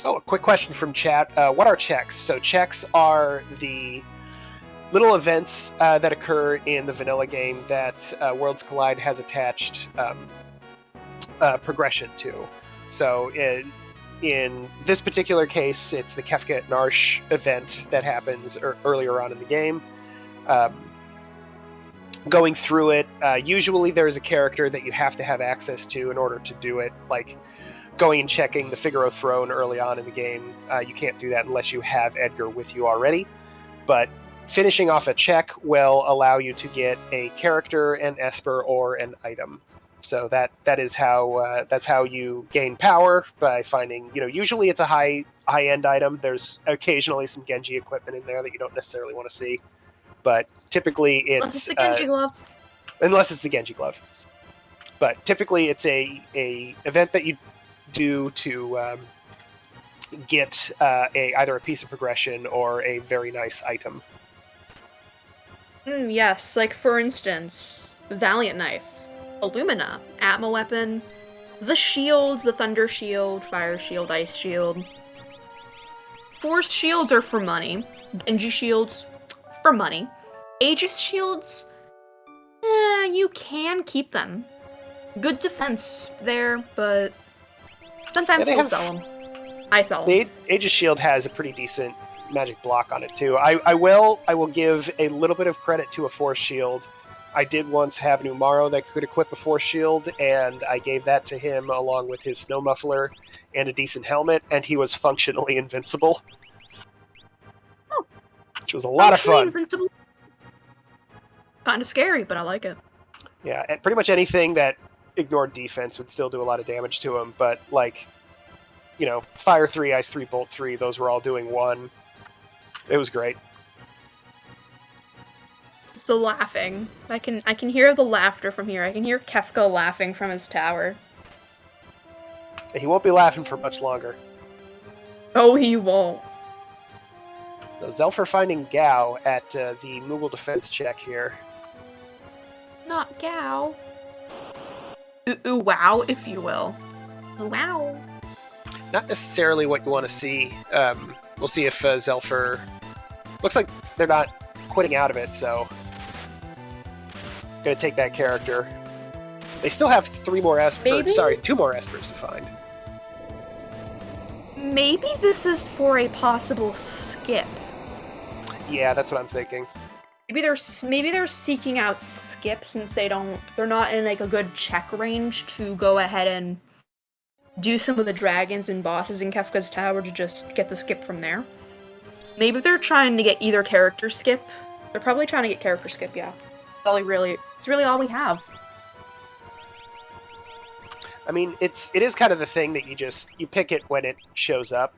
Oh, a quick question from chat. What are checks? So checks are the little events that occur in the vanilla game that Worlds Collide has attached progression to. So in this particular case, it's the Kefka at Narsh event that happens earlier on in the game. Going through it, usually there's a character that you have to have access to in order to do it, like going and checking the Figaro throne early on in the game. You can't do that unless you have Edgar with you already. But finishing off a check will allow you to get a character, an Esper, or an item. So that is how that's how you gain power, by finding, usually it's a high-end item. There's occasionally some Genji equipment in there that you don't necessarily want to see. But typically it's... Unless it's the Genji glove. Unless it's the Genji glove. But typically it's a event that you do to get either a piece of progression or a very nice item. Yes, like for instance, Valiant Knife, Illumina, Atma Weapon, the shields, the Thunder Shield, Fire Shield, Ice Shield. Force Shields are for money. Genji Shields, for money. Aegis Shields, you can keep them. Good defense there, but sometimes people sell them. I sell them. The Aegis Shield has a pretty decent magic block on it too. I will give a little bit of credit to a Force Shield I did once have an Umaro that could equip a Force Shield, and I gave that to him along with his snow muffler and a decent helmet, and he was functionally invincible. Oh. Which was a lot of fun. Invincible. Kind of scary, but I like it. Yeah, and pretty much anything that ignored defense would still do a lot of damage to him, but, like, you know, Fire 3, Ice 3, Bolt 3, those were all doing 1. It was great. It's the laughing. I can hear the laughter from here. I can hear Kefka laughing from his tower. He won't be laughing for much longer. Oh, he won't. So Zelfer finding Gao at the Moogle defense check here. Not Gao. Ooh, wow, if you will. Ooh, wow. Not necessarily what you want to see. We'll see if Zelfer... Looks like they're not quitting out of it, so... Gonna take that character. They still have 2 more Espers to find. Maybe this is for a possible skip. Yeah, that's what I'm thinking. Maybe they're seeking out skip since they're not in like a good check range to go ahead and do some of the dragons and bosses in Kefka's tower to just get the skip from there. Maybe they're trying to get either character skip. They're probably trying to get character skip, yeah. It's really all we have. I mean, it is kind of the thing that you pick it when it shows up.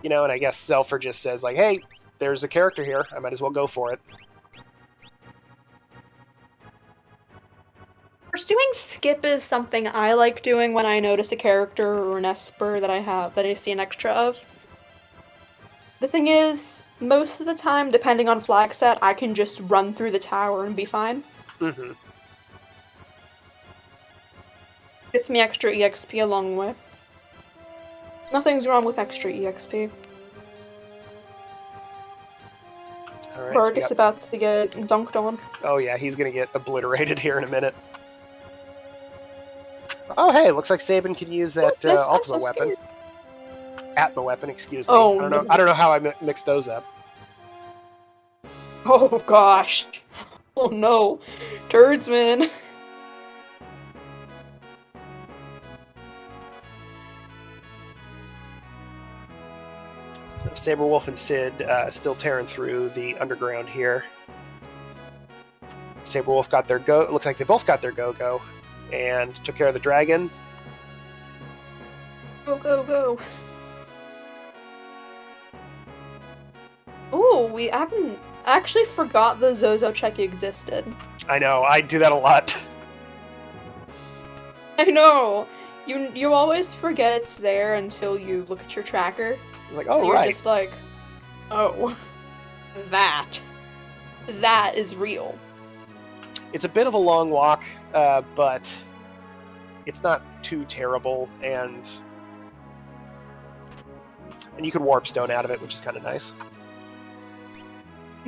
You know, and I guess Zelfer just says, like, hey, there's a character here, I might as well go for it. Pursuing skip is something I like doing when I notice a character or an Esper that I see an extra of. The thing is, most of the time, depending on flag set, I can just run through the tower and be fine. Mm-hmm. Gets me extra EXP along the way. Nothing's wrong with extra EXP. Alright, Vargas is about to get dunked on. Oh yeah, he's gonna get obliterated here in a minute. Oh hey, looks like Sabin can use that Ultima weapon. Atma weapon, excuse me. Oh, I don't know how I mixed those up. Oh gosh. Oh no. Turdsman. Saberwolf and Sid still tearing through the underground here. Saberwolf got their go. Looks like they both got their go-go. And took care of the dragon. Go, go, go. Ooh, we haven't... I actually forgot the Zozo check existed. I know, I do that a lot. I know! You always forget it's there until you look at your tracker. Like, oh, you're right. Just like, oh, that is real. It's a bit of a long walk, but it's not too terrible, and you can warp stone out of it, which is kind of nice.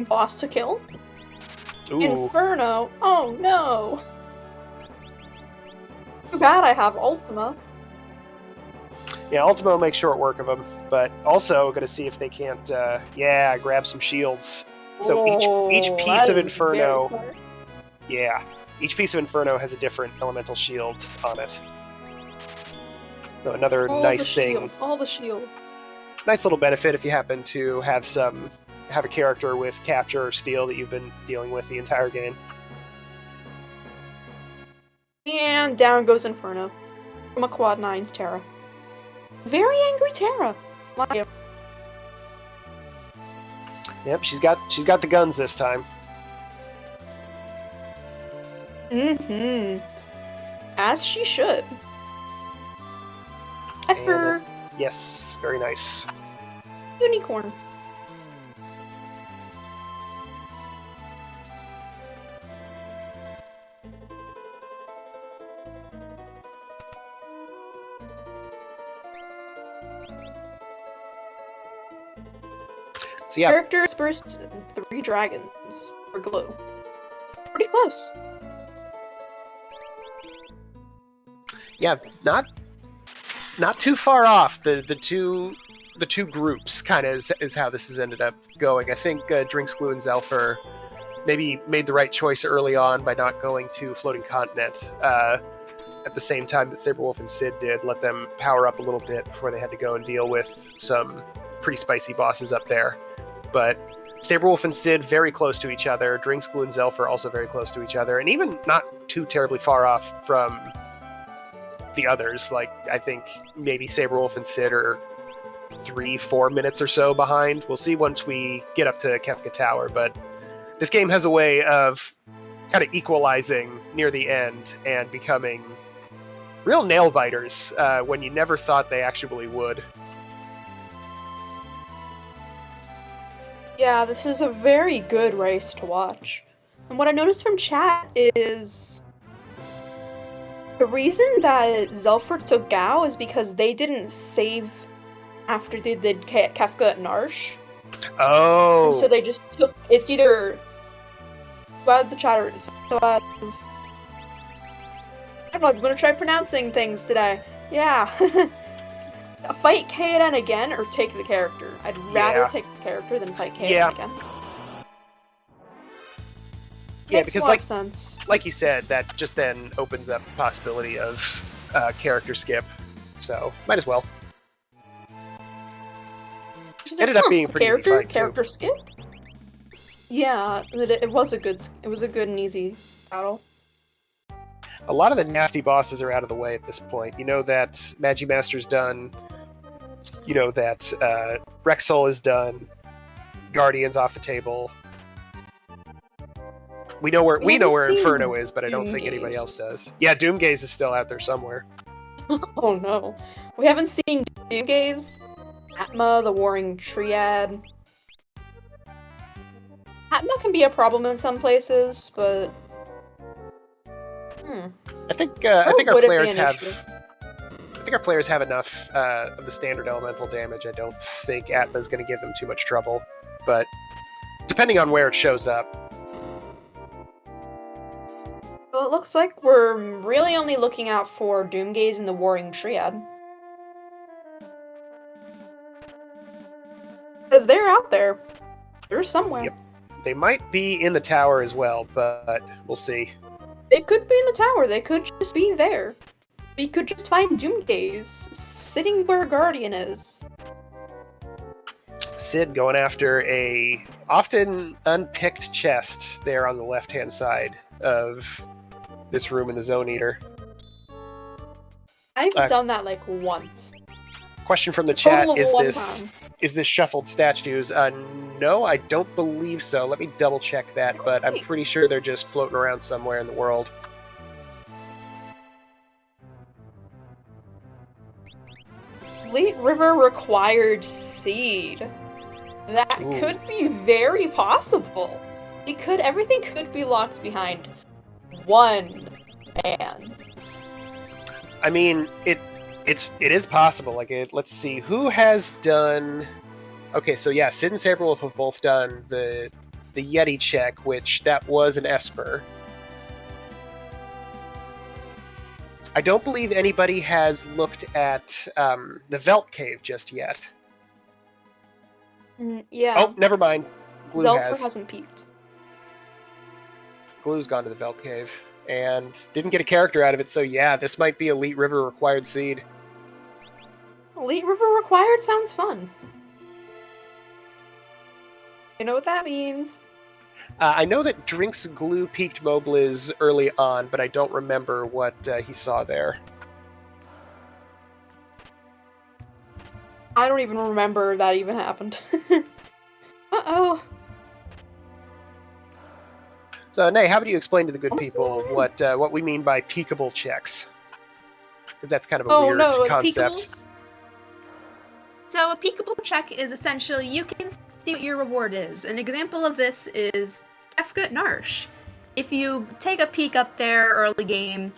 Boss to kill? Ooh. Inferno! Oh no! Too bad I have Ultima. Yeah, Ultima will make short work of them, but also going to see if they can't, grab some shields. So each piece of Inferno, each piece of Inferno has a different elemental shield on it. So another nice thing. All the shields. Nice little benefit if you happen to have a character with capture or steal that you've been dealing with the entire game. And down goes Inferno from a Quad 9's Terra. Very angry Terra. Like you. Yep, she's got the guns this time. Mm-hmm. As she should. Esper. Yes, very nice. Unicorn. So yeah. Characters first 3 dragons for glue. Pretty close. Yeah, not too far off. The two groups kind of is how this has ended up going. I think Drinks, Glue, and Zelfer maybe made the right choice early on by not going to Floating Continent at the same time that Saberwolf and Sid did. Let them power up a little bit before they had to go and deal with some pretty spicy bosses up there. But Saberwolf and Sid very close to each other. Drinks, Glue, and Zelf are also very close to each other, and even not too terribly far off from the others. Like, I think maybe Saberwolf and Sid are 3-4 minutes or so behind. We'll see once we get up to Kefka Tower, but this game has a way of kind of equalizing near the end and becoming real nail-biters when you never thought they actually would. Yeah, this is a very good race to watch. And what I noticed from chat is the reason that Zelford took Gao is because they didn't save after they did Kefka and Narsh. Oh. And so they just took, it's either, as the chatter, so as, I don't know, I'm gonna try pronouncing things today. Yeah. Fight Kaeden again or take the character. I'd rather take the character than fight Kaeden again. Yeah, Makes because a lot of sense. like you said, that just then opens up the possibility of character skip. So might as well. Ended up being a pretty easy fight, character too. skip. Yeah, it was a good and easy battle. A lot of the nasty bosses are out of the way at this point. You know that Magimaster's done. You know that Rexol is done. Guardian's off the table. We know where Inferno is, but I don't think anybody else does. Yeah, Doomgaze is still out there somewhere. Oh no, we haven't seen Doomgaze, Atma, the Warring Triad. Atma can be a problem in some places, but I think our players have. issue? I think our players have enough of the standard elemental damage. I don't think Atma's going to give them too much trouble, but depending on where it shows up. Well, it looks like we're really only looking out for Doomgaze and the Warring Triad. Because they're out there. They're somewhere. Yep. They might be in the tower as well, but we'll see. They could be in the tower. They could just be there. We could just find Doomgaze sitting where Guardian is. Sid going after a often unpicked chest there on the left-hand side of this room in the Zone Eater. I've done that like once. Question from the chat, Total of is one this time. is this shuffled statues? No, I don't believe so. Let me double check that, but I'm pretty sure they're just floating around somewhere in the world. Fleet River required seed. That could be very possible. Everything could be locked behind one man. I mean, it is possible. Like, let's see, who has done. Okay, so yeah, Sid and Saberwolf have both done the Yeti check, which that was an Esper. I don't believe anybody has looked at the Velt Cave just yet. Yeah. Oh, never mind. Glue Zelfer hasn't peeked. Glue's gone to the Velt Cave and didn't get a character out of it, so yeah, this might be Elite River required seed. Elite River required sounds fun. You know what that means? I know that Drinks Glue peaked Mobliz early on, but I don't remember what he saw there. I don't even remember that even happened. Uh-oh. So, Nay, how would you explain to the good people what we mean by peekable checks? Because that's kind of a weird concept. Peekables? So a peekable check is essentially you can see what your reward is. An example of this is Kefka Narsh. If you take a peek up there early game,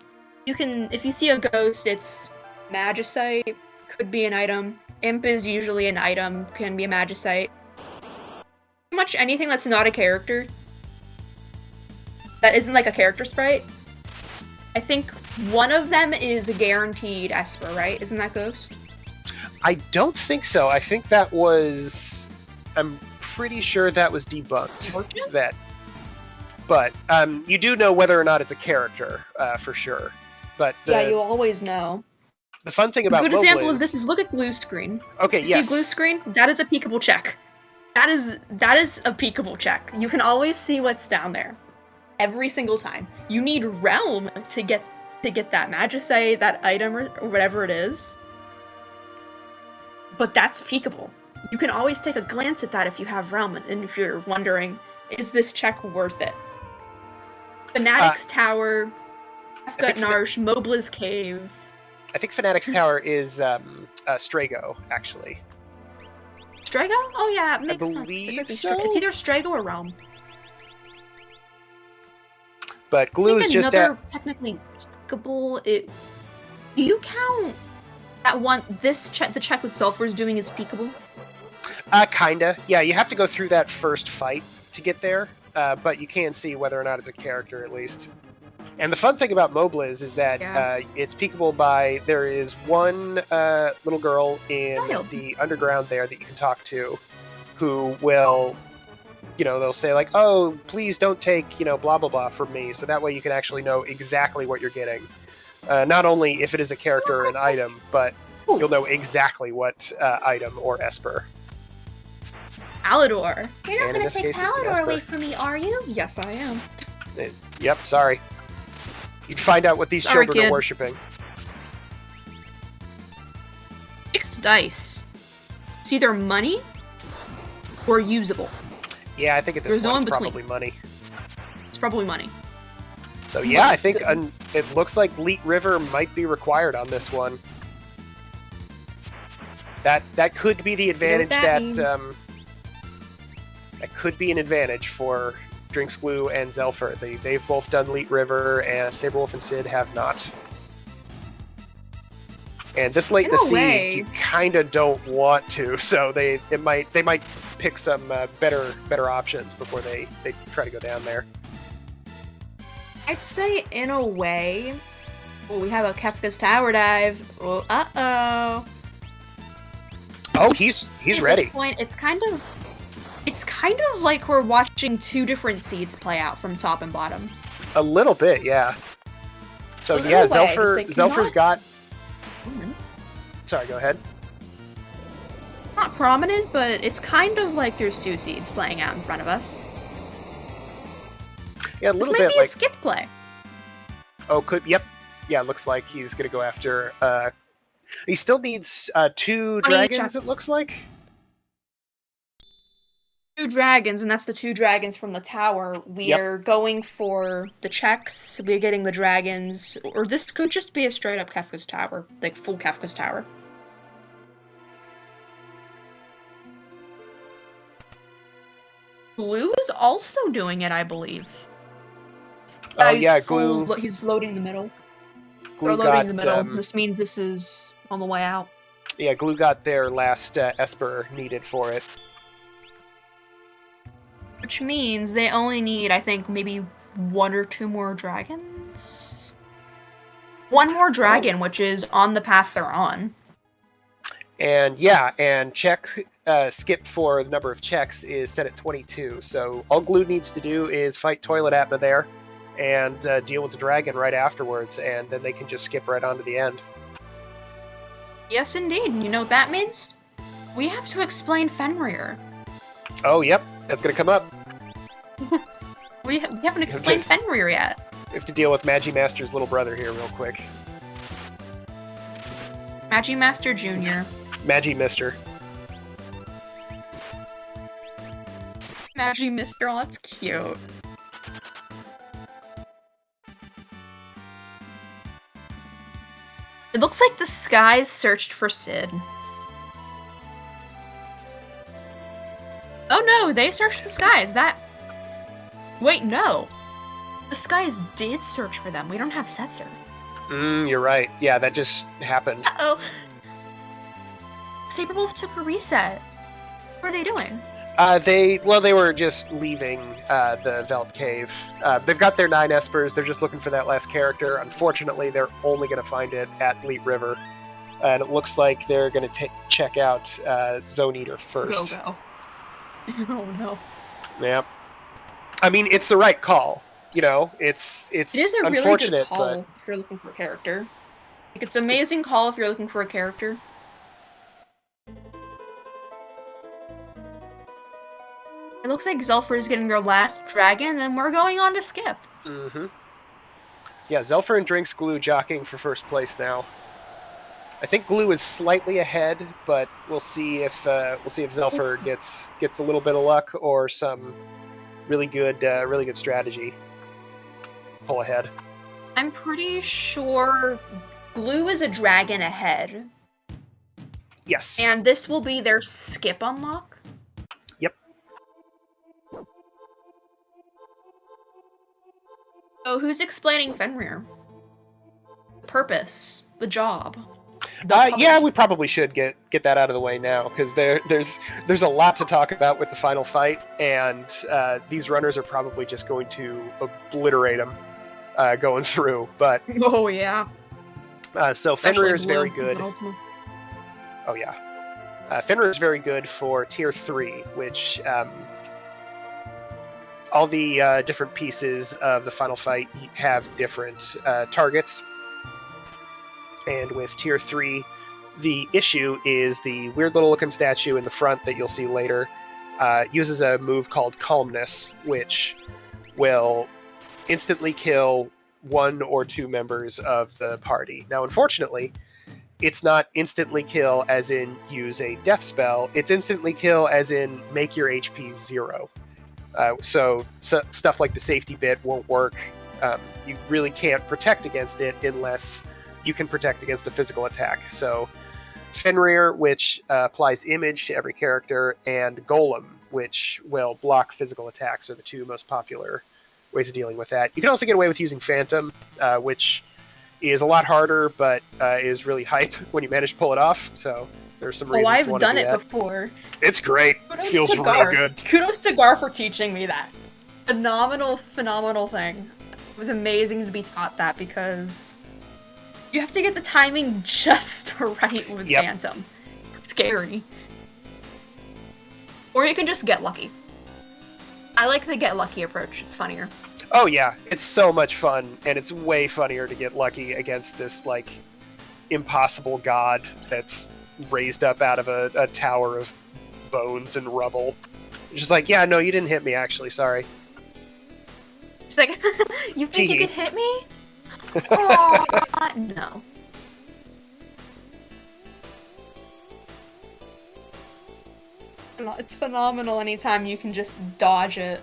you can, if you see a ghost, it's Magicite, could be an item. Imp is usually an item, can be a Magicite. Pretty much anything that's not a character, that isn't like a character sprite. I think one of them is a guaranteed Esper, right? Isn't that Ghost? I don't think so. I think that was... I'm pretty sure that was debunked. Merchant? That... But you do know whether or not it's a character for sure. But Yeah, you always know. the fun thing A about good mobile example of this is look at glue screen. Okay, You yes. see glue screen? That is a peekable check. That is a peekable check. You can always see what's down there. Every single time. You need realm to get that Magicite, that item, or whatever it is. But that's peekable. You can always take a glance at that if you have realm, and if you're wondering, is this check worth it? Fanatic's Tower, I've got Narsh, Mobla's Cave. I think Fanatic's Tower is Strago, actually. Strago? Oh yeah, it makes I sense. believe It's so. It's either Strago or Realm. But glue is just another technically peekable. Do you count that one? The check that Sulfur is doing is peekable. Kinda. Yeah, you have to go through that first fight to get there, but you can see whether or not it's a character at least. And the fun thing about Mobliz is that it's peekable by, there is one little girl in the underground there that you can talk to, who will, they'll say like, oh, please don't take, blah, blah, blah from me. So that way you can actually know exactly what you're getting. Not only if it is a character or an item, but you'll know exactly what item or Esper. Alador. You're not going to take Alador away from me, are you? Yes, I am. Yep, sorry. You'd find out what these children are worshipping. 6 dice. It's either money or usable. Yeah, I think at this point it's probably money. It's probably money. So yeah, I think it looks like Leet River might be required on this one. That could be the advantage that could be an advantage for Drinks Glue and Zelfer. They've both done Leet River, and Saberwolf and Sid have not. And this late in the siege, you kind of don't want to, so they might pick some better options before they try to go down there. I'd say in a way, we have a Kefka's Tower dive. Oh, uh-oh. Oh, he's ready. At this point, it's kind of like we're watching 2 different seeds play out from top and bottom. A little bit, yeah. So yeah, Zelfer's got. Sorry, go ahead. Not prominent, but it's kind of like there's 2 seeds playing out in front of us. Yeah, a little this bit. Might be a skip play. Oh, yep. Yeah, looks like he's gonna go after. He still needs 2 dragons. It looks like. 2 dragons, and that's the 2 dragons from the tower. We are going for the checks. We're getting the dragons, or this could just be a straight up Kefka's Tower, like full Kefka's Tower. Glue is also doing it, I believe. Oh yeah, Glue. He's loading the middle. Glue loading the middle. This means this is on the way out. Yeah, Glue got their last Esper needed for it. Which means they only need, I think, maybe 1 or 2 more dragons? 1 more dragon, which is on the path they're on. And skip for the number of checks is set at 22. So all Glue needs to do is fight Toilet Atma there and deal with the dragon right afterwards, and then they can just skip right on to the end. Yes, indeed. You know what that means? We have to explain Fenrir. Oh, yep. That's going to come up. we haven't explained Fenrir yet. We have to deal with Magimaster's little brother here real quick. Magimaster Jr. Magimister. Magimister, oh, that's cute. It looks like the skies searched for Sid. Oh no, they searched the skies. Wait, no. The skies did search for them. We don't have Setzer. You're right. Yeah, that just happened. Uh-oh. Saberwolf took a reset. What are they doing? They were just leaving the Veld Cave. They've got their 9 Espers. They're just looking for that last character. Unfortunately, they're only going to find it at Leet River. And it looks like they're going to check out Zone Eater first. Go. Oh no. Yep. I mean, it's the right call. You know, it's It is a really unfortunate, good call but if you're looking for a character. Like, it's an amazing call if you're looking for a character. It looks like Zelfer is getting their last dragon, and we're going on to skip. Mm-hmm. So yeah, Zelfer and Drinks Glue jockeying for first place now. I think Glue is slightly ahead, but we'll see if Zelfer gets a little bit of luck or some really good strategy. Pull ahead. I'm pretty sure Glue is a dragon ahead. Yes. And this will be their skip unlock? Yep. So who's explaining Fenrir? The purpose, the job. Yeah, we probably should get that out of the way now, because there's a lot to talk about with the final fight, and these runners are probably just going to obliterate them going through. But oh yeah. So Fenrir is very good. Oh yeah, Fenrir is very good for tier 3, which all the different pieces of the final fight have different targets. And with tier 3, the issue is the weird little looking statue in the front that you'll see later uses a move called Calmness, which will instantly kill 1 or 2 members of the party. Now, unfortunately, it's not instantly kill as in use a death spell. It's instantly kill as in make your HP 0. So stuff like the safety bit won't work. You really can't protect against it unless you can protect against a physical attack. So Fenrir, which applies image to every character, and Golem, which will block physical attacks, are the 2 most popular ways of dealing with that. You can also get away with using Phantom, which is a lot harder, but is really hype when you manage to pull it off. So there's some reasons. Oh, I've done it before. It's great. Kudos Feels to real Gar. good. Kudos to Gar for teaching me that. Phenomenal thing. It was amazing to be taught that, because you have to get the timing just right with Phantom. It's scary. Or you can just get lucky. I like the get lucky approach. It's funnier. Oh yeah, it's so much fun, and it's way funnier to get lucky against this, like, impossible god that's raised up out of a tower of bones and rubble. It's just like, yeah, no, you didn't hit me, actually, sorry. She's like, you think you could hit me? Oh, no. It's phenomenal anytime you can just dodge it.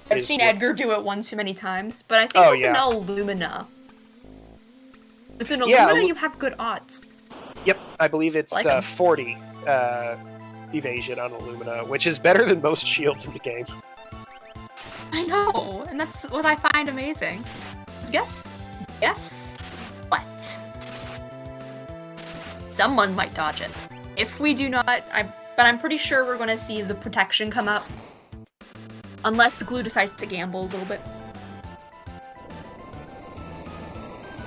I've seen Edgar do it one too many times, but I think with an Illumina. With an Illumina, you have good odds. Yep, I believe it's 40 evasion on Illumina, which is better than most shields in the game. I know, and that's what I find amazing. Guess what? Someone might dodge it. If we do not, but I'm pretty sure we're going to see the protection come up. Unless the Glue decides to gamble a little bit.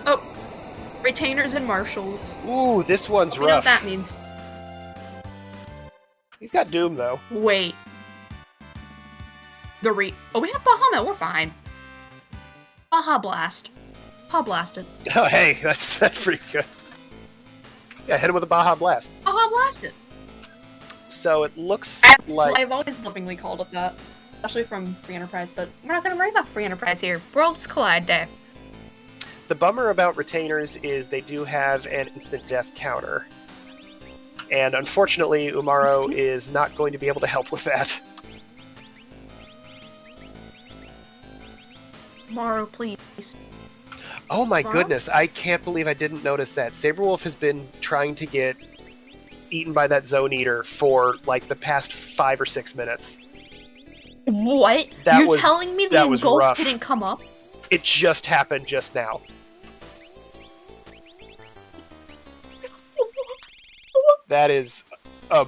Oh. Retainers and marshals. Ooh, this one's rough. You know what that means. He's got Doom, though. Wait. Oh, we have Bahamut. We're fine. Baja Blast. Baja Blasted. Oh, hey, that's pretty good. Yeah, hit him with a Baja Blast. Baja Blasted. So it looks like... I've always lovingly called it that. Especially from Free Enterprise, but we're not going to worry about Free Enterprise here. Worlds Collide Day. The bummer about Retainers is they do have an instant death counter. And unfortunately, Umaro is not going to be able to help with that. Umaro, please. Oh my goodness, I can't believe I didn't notice that. Saberwolf has been trying to get eaten by that Zone Eater for, like, the past 5 or 6 minutes. What? You're telling me the engulf didn't come up? It just happened just now. That is a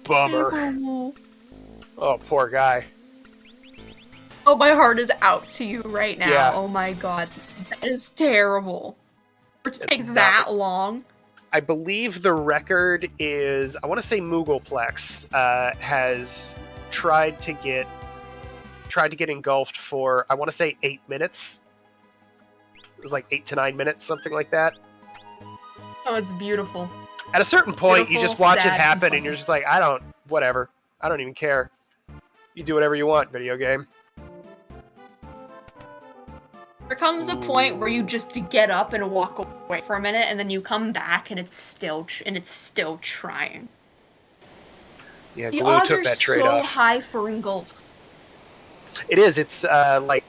bummer. Oh, poor guy. Oh, my heart is out to you right now. Yeah. Oh my god. That is terrible. For it to take that long. I believe the record is, I want to say Moogleplex has tried to get tried to get engulfed for, I want to say 8 minutes. It was like 8 to 9 minutes, something like that. Oh, it's beautiful. At a certain point, you Beautiful, just watch it sad, happen, and and you're just like, whatever. I don't even care. You do whatever you want, video game. There comes a point where you just get up and walk away for a minute, and then you come back, and it's still trying. Yeah, The Glue odds took are that so trade-off. high for engulf. It is. It's like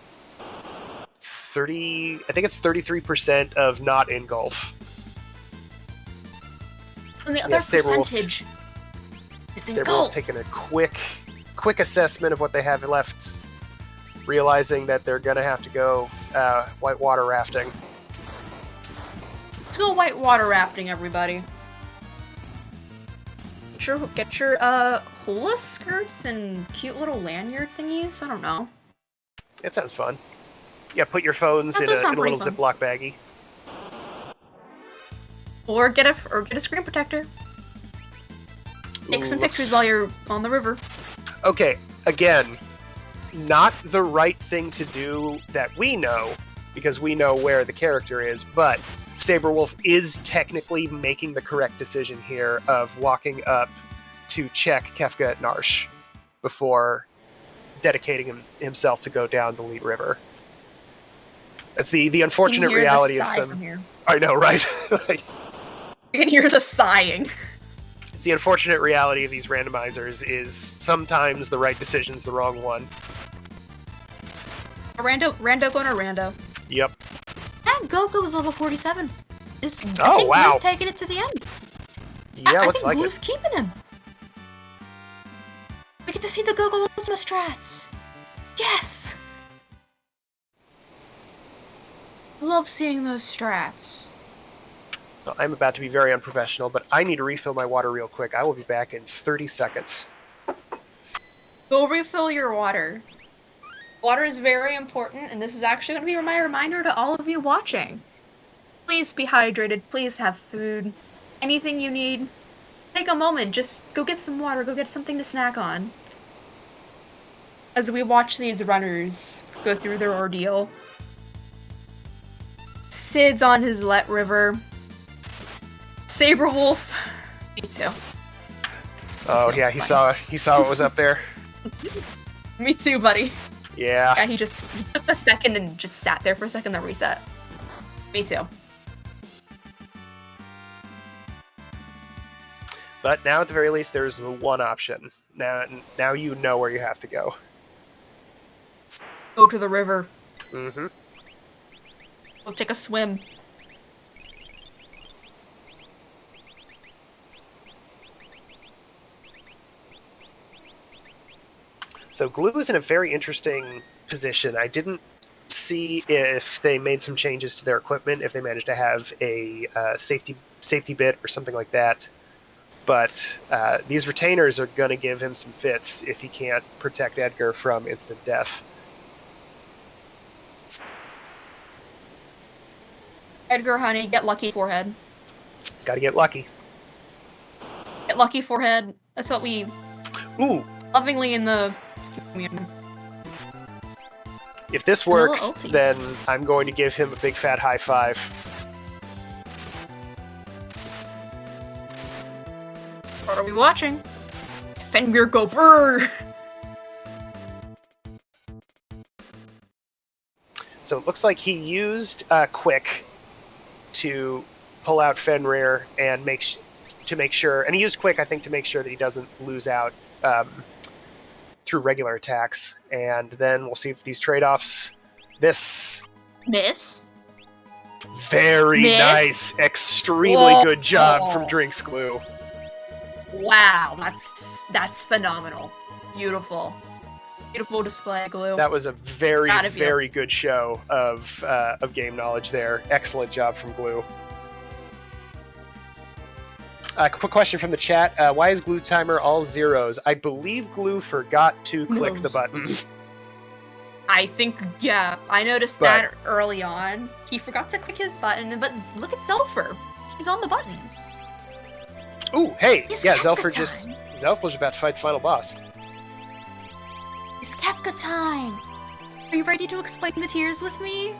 30. I think it's 33% of not engulf. And the other percentage is Saberwolf engulf. taking a quick assessment of what they have left, realizing that they're gonna have to go whitewater rafting. Let's go whitewater rafting, everybody. Get your hula skirts and cute little lanyard thingies. I don't know. It sounds fun. Yeah, put your phones in a little fun. Ziploc baggie. Or get a screen protector. Take some pictures while you're on the river. Okay, again, not the right thing to do that we know, because we know where the character is, but Saberwolf is technically making the correct decision here of walking up to check Kefka at Narsh before dedicating himself to go down the lead river. That's the unfortunate reality of some... From here. I know, right? You can hear the sighing. It's the unfortunate reality of these randomizers is sometimes the right decision's the wrong one. Rando going to rando. Yep. And Goku was level 47. I think wow. Blue's taking it to the end. Yeah, looks I think like Blue's it. keeping him. We get to see the Goku Ultima strats. Yes! Love seeing those strats. Well, I'm about to be very unprofessional, but I need to refill my water real quick. I will be back in 30 seconds. Go refill your water. Water is very important, and this is actually going to be my reminder to all of you watching. Please be hydrated. Please have food. Anything you need. Take a moment. Just go get some water. Go get something to snack on. As we watch these runners go through their ordeal. Sid's on his Let River. Saberwolf. Me too. Oh yeah, he saw what was up there. Me too, buddy. Yeah. Yeah, he took a second and just sat there for a second, then reset. Me too. But now, at the very least, there's the one option. Now you know where you have to go. Go to the river. Mm-hmm. Go take a swim. So Glue is in a very interesting position. I didn't see if they made some changes to their equipment, if they managed to have a safety bit or something like that. But these retainers are going to give him some fits if he can't protect Edgar from instant death. Edgar, honey, get lucky forehead. Gotta get lucky. Get lucky forehead. That's what we lovingly in the community. If this works, then I'm going to give him a big fat high five. What are we watching? Fenrir go brrr! So it looks like he used Quick to pull out Fenrir and make sure, and he used Quick, I think, to make sure that he doesn't lose out through regular attacks. And then we'll see if these trade-offs Miss? Very nice. Extremely good job from Drinks Glue. Wow, that's phenomenal. Beautiful. Beautiful display, Glue. That was a very good show of game knowledge there. Excellent job from Glue. Quick question from the chat. Why is Glue Timer all zeros? I believe Glue forgot to click the button. I think, yeah. I noticed that early on. He forgot to click his button, but look at Zelfer. He's on the buttons. Ooh, hey! Yeah, Zelfer's about to fight the final boss. It's Kefka time! Are you ready to explain the tiers with me?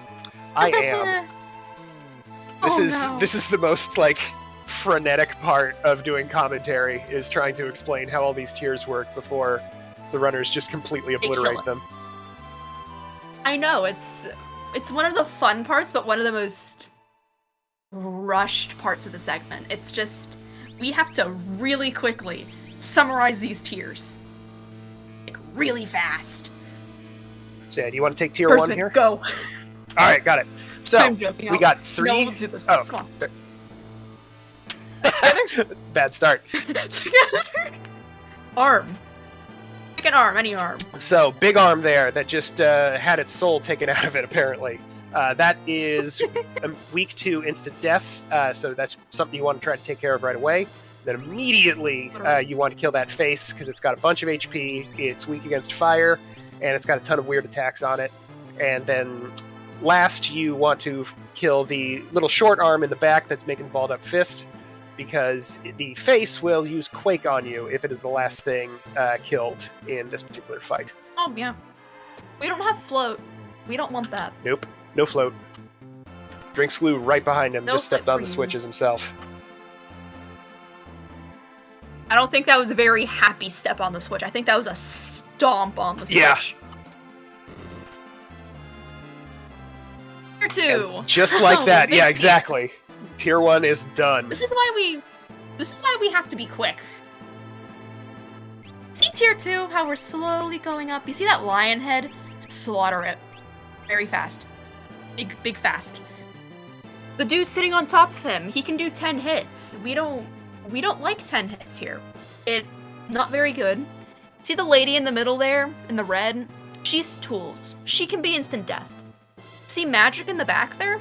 I am. This is the most, like, frenetic part of doing commentary, is trying to explain how all these tiers work before the runners just completely obliterate them. I know, it's one of the fun parts, but one of the most rushed parts of the segment. It's just, we have to really quickly summarize these tiers. Like, really fast. So, yeah, do you want to take tier 1 here? Go! Alright, got it. So, I'm joking. we got 3... No, we'll do this. Oh, come on. Bad start. Together. Arm. Pick an arm, any arm. So, big arm there that just had its soul taken out of it, apparently. That is weak to instant death, so that's something you want to try to take care of right away. Then immediately you want to kill that face, because it's got a bunch of HP, it's weak against fire, and it's got a ton of weird attacks on it. And then last, you want to kill the little short arm in the back that's making the balled up fist, because the face will use Quake on you if it is the last thing killed in this particular fight. Oh, yeah. We don't have float. We don't want that. Nope. No float. Drinks Glue right behind him, No just stepped on the float for you. switches himself. I don't think that was a very happy step on the switch. I think that was a stomp on the switch. Yeah. Tier 2. And just like that. Yeah, Big exactly. Tier 1 is done. This is why we have to be quick. See tier 2, how we're slowly going up. You see that lion head? Slaughter it. Very fast. Big fast. The dude sitting on top of him, he can do 10 hits. We don't like 10 hits here. Not very good. See the lady in the middle there, in the red? She's tools. She can be instant death. See Magic in the back there?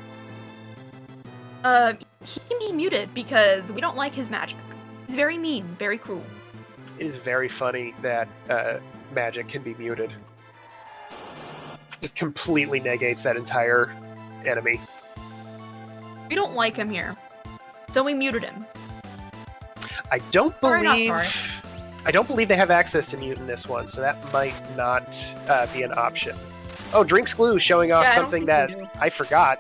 He can be muted because we don't like his magic. He's very mean, very cruel. It is very funny that Magic can be muted. Just completely negates that entire enemy. We don't like him here. So we muted him. I don't Sorry, not believe... sorry. I don't believe they have access to mute in this one, so that might not be an option. Oh, Drinks Glue showing off Yeah, something I don't that think I forgot.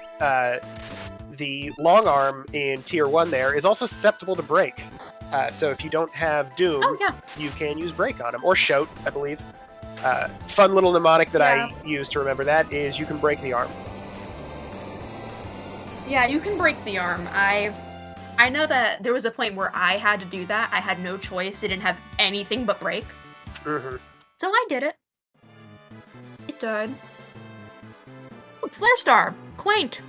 The long arm in tier 1 there is also susceptible to break. So if you don't have Doom, Oh, yeah. you can use break on him. Or shout, I believe. Fun little mnemonic that Yeah. I use to remember that is you can break the arm. Yeah, you can break the arm. I know that there was a point where I had to do that. I had no choice. It didn't have anything but break. Mm-hmm. So I did it. It died. Ooh, Flare Star. Quaint.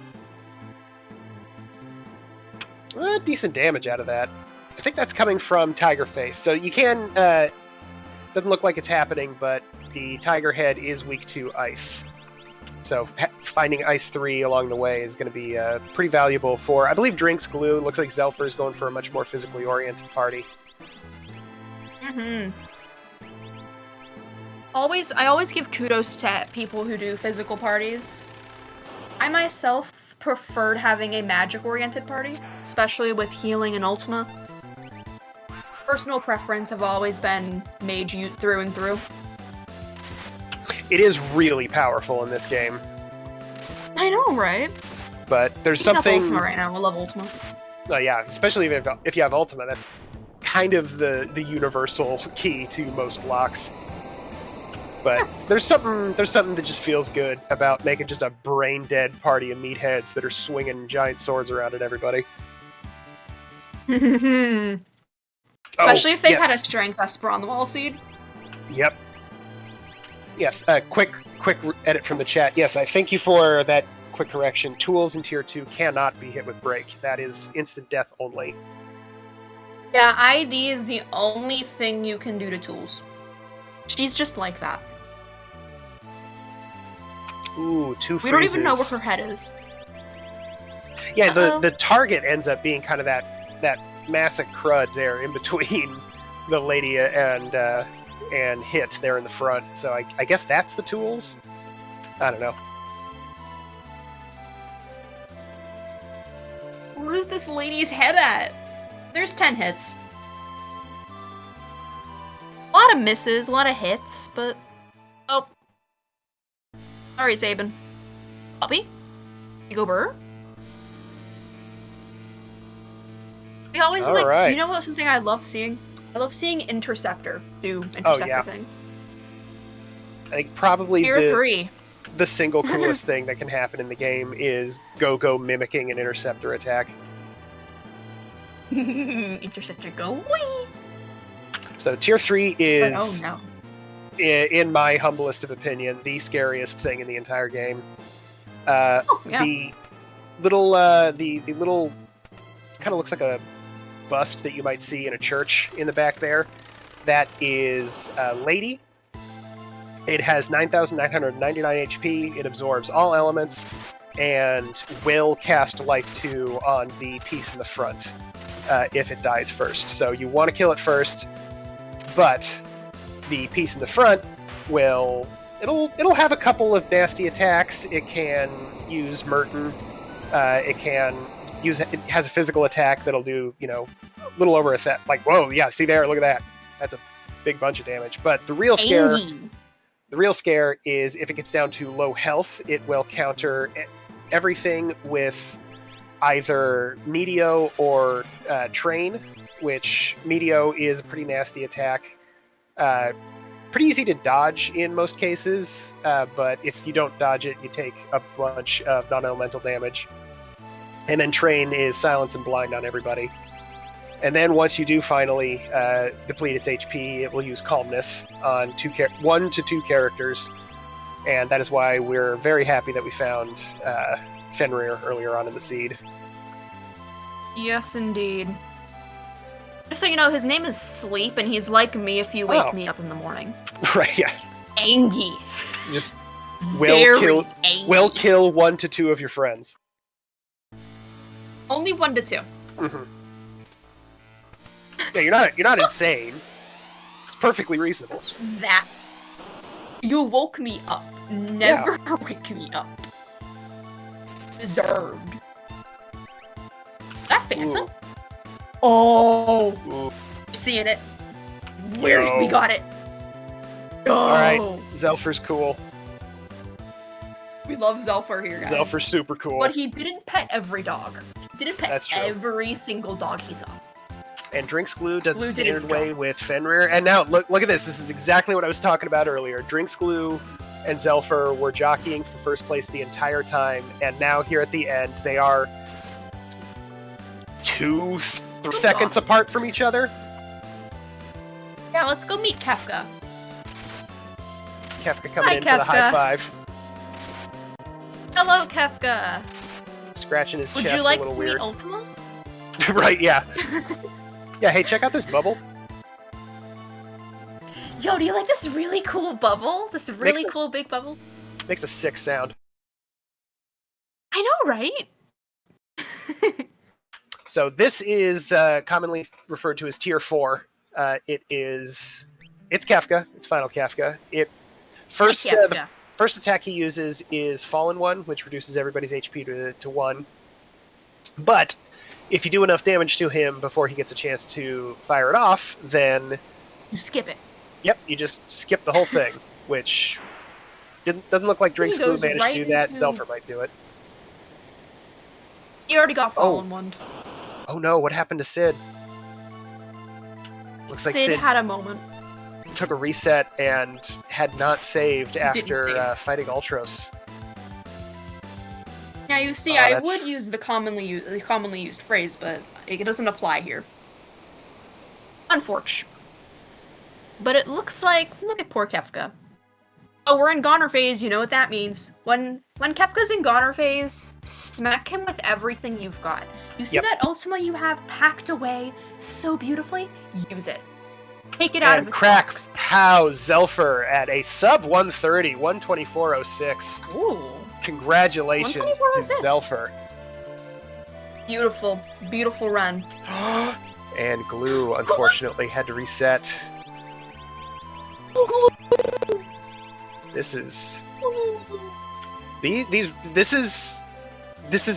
Decent damage out of that. I think that's coming from Tiger Face. So you can... doesn't look like it's happening, but the Tiger Head is weak to ice. So finding Ice 3 along the way is going to be pretty valuable for, I believe, Drinks Glue. Looks like Zelfer's going for a much more physically oriented party. Mm-hmm. I always give kudos to people who do physical parties. I myself preferred having a magic-oriented party, especially with healing and Ultima. Personal preference have always been mage through and through. It is really powerful in this game. I know, right? But there's Picking up something... Ultima right now. I love Ultima. Yeah, especially if you have Ultima, that's kind of the universal key to most blocks. But there's something that just feels good about making just a brain-dead party of meatheads that are swinging giant swords around at everybody. Especially if they've had a strength Esper on the wall seed. Yep. Yeah, quick edit from the chat. Yes, I thank you for that quick correction. Tools in Tier 2 cannot be hit with break. That is instant death only. Yeah, ID is the only thing you can do to tools. She's just like that. Ooh, 2 freezes. We don't even know where her head is. Yeah, the target ends up being kind of that massive crud there in between the lady and Hit there in the front. So I guess that's the tools? I don't know. Where's this lady's head at? There's 10 hits. A lot of misses, a lot of hits, but... Oh, Sorry, Sabin. Puppy? You go burr? We always right. You know what? Something I love seeing. I love seeing Interceptor do Interceptor things. I think probably Tier 3. The single coolest thing that can happen in the game is Go-Go mimicking an Interceptor attack. Interceptor go wee. So tier 3 is, oh no, in my humblest of opinion, the scariest thing in the entire game. The little kind of looks like a bust that you might see in a church in the back there. That is Lady. It has 9,999 HP. It absorbs all elements and will cast Life 2 on the piece in the front if it dies first. So you want to kill it first, but the piece in the front will... It'll have a couple of nasty attacks. It can use Merton. It has a physical attack that'll do, a little over a set. Like, whoa, yeah, see there, look at that. That's a big bunch of damage. But the real scare is if it gets down to low health, it will counter everything with either Meteo or Train, which Meteo is a pretty nasty attack. Pretty easy to dodge in most cases, but if you don't dodge it, you take a bunch of non-elemental damage. And then Train is Silence and Blind on everybody. And then once you do finally deplete its HP, it will use Calmness on 1 to 2 characters. And that is why we're very happy that we found Fenrir earlier on in the seed. Yes, indeed. Just so you know, his name is Sleep, and he's like me if you wake me up in the morning. Right, yeah. Angy. Just will kill 1 to 2 of your friends. Only 1 to 2. Mm-hmm. Yeah, you're not insane. It's perfectly reasonable. That. You woke me up. Never wake me up. Deserved. Is that Phantom? Ooh. Oh! Ooh. Seeing it. Where we got it. Oh. Alright, Zelfer's cool. We love Zelfer here, guys. Zelfer's super cool. But he didn't pet every dog. He didn't pet every single dog he saw. And Drinks Glue does it standard way with Fenrir. And now, look at this. This is exactly what I was talking about earlier. Drinks Glue and Zelfer were jockeying for first place the entire time. And now, here at the end, they are 2 seconds apart from each other. Yeah, let's go meet Kefka. Kefka coming in for the high five. Hello, Kefka. Scratching his chest Would you like a little to weird. meet Ultima? Right, yeah. Yeah, hey, check out this bubble. Yo, do you like this really cool bubble? This really cool big bubble? Makes a sick sound. I know, right? So this is commonly referred to as Tier 4. It's Kefka. It's Final Kefka. The first attack he uses is Fallen One, which reduces everybody's HP to 1. But if you do enough damage to him before he gets a chance to fire it off, then... You skip it. Yep, you just skip the whole thing, which doesn't look like Drinks Glue managed to do that. Zelfer might do it. You already got Fallen One. Oh no, what happened to Sid? Looks like Sid had a moment. Took a reset and had not saved after fighting Ultros. Yeah, you see, I would use the commonly used phrase, but it doesn't apply here. Unfortunate. But it looks like, look at poor Kefka. Oh, we're in Goner phase, you know what that means. When Kefka's in Goner phase, smack him with everything you've got. You see that Ultima you have packed away so beautifully? Use it. Take it out of its box. Pow, Zelfer at a sub 130, 124.06. Ooh. Congratulations to Zelfer. Beautiful, beautiful run. And Glue, unfortunately, had to reset. This is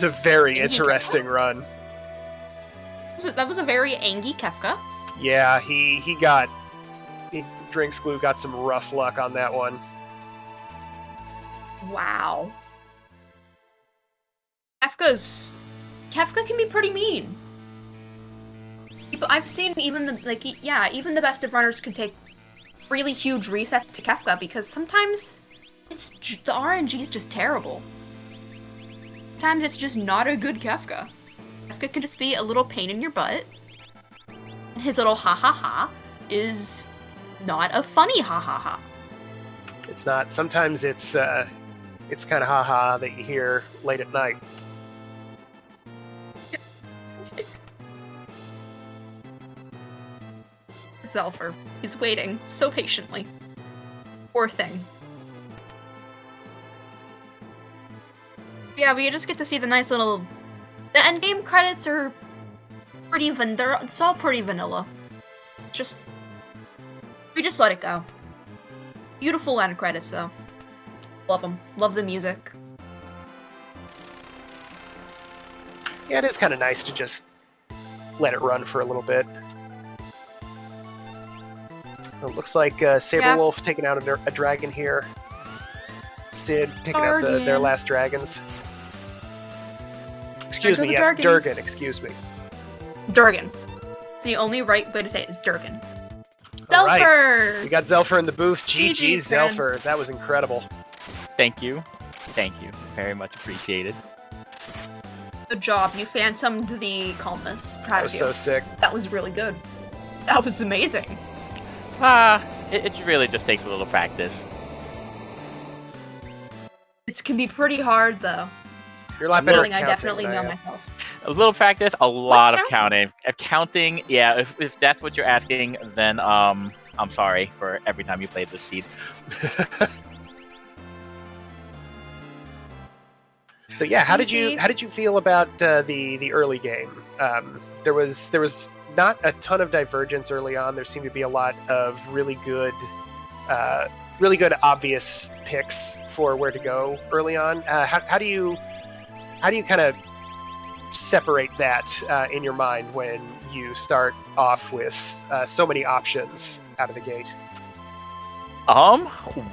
a very interesting run. That was a very angy Kefka. Yeah, Drinks Glue got some rough luck on that one. Wow. Kefka can be pretty mean. I've seen even even the best of runners can take really huge resets to Kefka because sometimes the RNG is just terrible. Sometimes it's just not a good Kefka. Kefka can just be a little pain in your butt. And his little ha ha ha is not a funny ha ha ha. It's not. Sometimes it's kind of ha ha that you hear late at night. Zelfer. He's waiting so patiently. Poor thing. Yeah, we just get to see the nice little... The endgame credits are pretty it's all pretty vanilla. We just let it go. Beautiful end credits, though. Love them. Love the music. Yeah, it is kind of nice to just let it run for a little bit. It looks like Saberwolf taking out a dragon here. Sid taking out their last dragons. Excuse me, yes, Durgan, excuse me. Durgan. The only right way to say it is Durgan. All Zelfer! Right. We got Zelfer in the booth. GG, friend. Zelfer. That was incredible. Thank you. Thank you. Very much appreciated. Good job. You phantomed the calmness. Proud That was of you. so sick. That was really good. That was amazing. It really just takes a little practice. It can be pretty hard, though. You're a lot better at I counting definitely than I know am. myself. A little practice, a lot of counting? counting. Counting, yeah, if that's what you're asking, then I'm sorry for every time you played this seed. So yeah, how did you feel about the early game? There was not a ton of divergence early on. There seemed to be a lot of really good obvious picks for where to go early on. How do you kind of separate that in your mind when you start off with so many options out of the gate?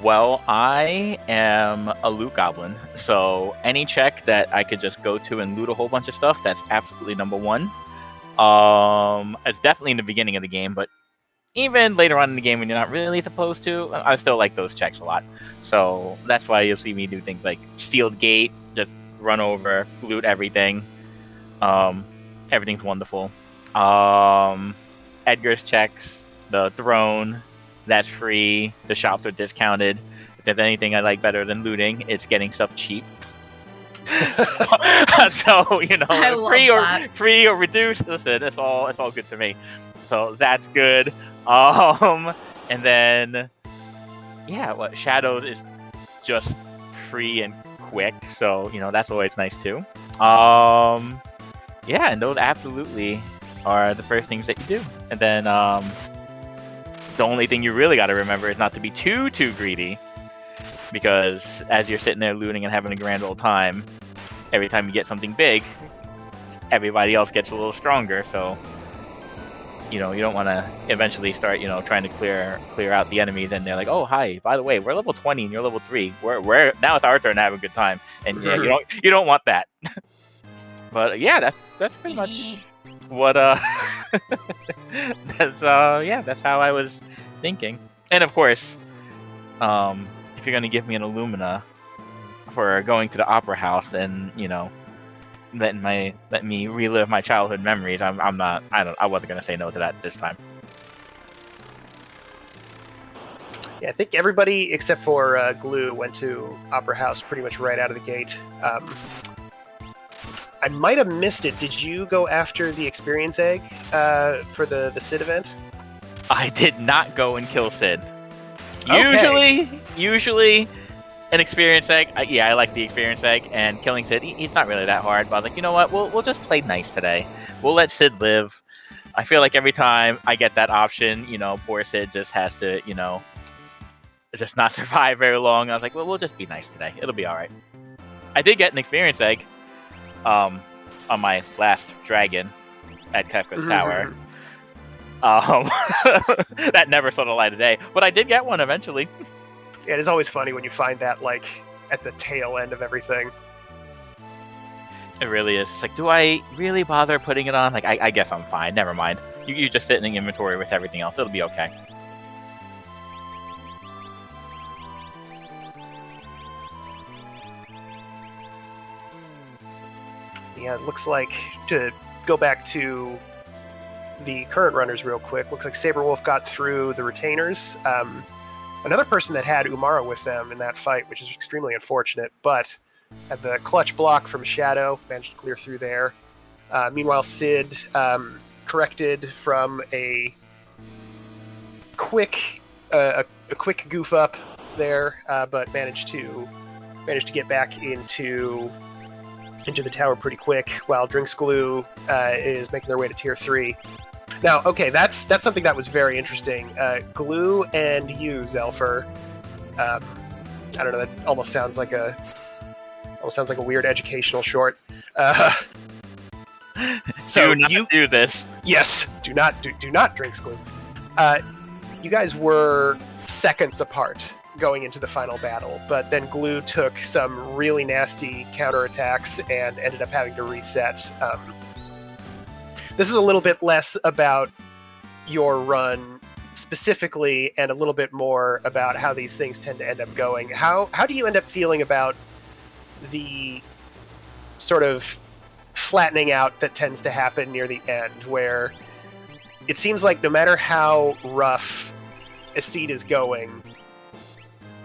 Well, I am a loot goblin, so any check that I could just go to and loot a whole bunch of stuff, that's absolutely number one. It's definitely in the beginning of the game, but even later on in the game when you're not really supposed to, I still like those checks a lot. So that's why you'll see me do things like sealed gate, just run over, loot everything. Everything's wonderful. Edgar's checks, the throne, that's free. The shops are discounted. If there's anything I like better than looting, it's getting stuff cheap. So free or reduced. Listen, it's all good to me. So that's good. And then Shadows is just free and quick. So that's always nice too. And those absolutely are the first things that you do. And then the only thing you really got to remember is not to be too greedy, because as you're sitting there looting and having a grand old time, every time you get something big, everybody else gets a little stronger. So you don't want to eventually start trying to clear out the enemies, and they're like, oh hi, by the way, we're level 20 and you're level 3. We're now it's our turn to have a good time, and you don't want that. But yeah, that's pretty much what that's how I was thinking. And of course, if you're gonna give me an Illumina for going to the opera house, then let me relive my childhood memories. I wasn't gonna say no to that this time. Yeah, I think everybody except for Glue went to Opera House pretty much right out of the gate. I might have missed it. Did you go after the experience egg for the Sid event? I did not go and kill Sid. Okay. Usually an experience egg. I like the experience egg, and killing Sid, he's not really that hard. But I was like, you know what? We'll just play nice today. We'll let Sid live. I feel like every time I get that option, poor Sid just has to, just not survive very long. I was like, well, we'll just be nice today. It'll be all right. I did get an experience egg on my last dragon at Kefka's Tower. That never saw the light of day, but I did get one eventually. Yeah, it is always funny when you find that at the tail end of everything. It really is. It's like, do I really bother putting it on? Like, I guess I'm fine. Never mind. You just sit in the inventory with everything else. It'll be okay. Yeah, it looks like, to go back to the current runners real quick, looks like Saberwolf got through the retainers. Another person that had Umara with them in that fight, which is extremely unfortunate, but had the clutch block from Shadow, managed to clear through there. Meanwhile, Sid corrected from a quick goof up there, but managed to get back into the tower pretty quick, while Drinks Glue is making their way to tier 3. Now, okay, that's something that was very interesting. Glue and you, Zelfer. I don't know. That almost sounds like a weird educational short. So do not do this. Yes, do not Drinks Glue. You guys were seconds apart going into the final battle, but then Glue took some really nasty counterattacks and ended up having to reset. This is a little bit less about your run specifically and a little bit more about how these things tend to end up going. How do you end up feeling about the sort of flattening out that tends to happen near the end, where it seems like no matter how rough a seed is going,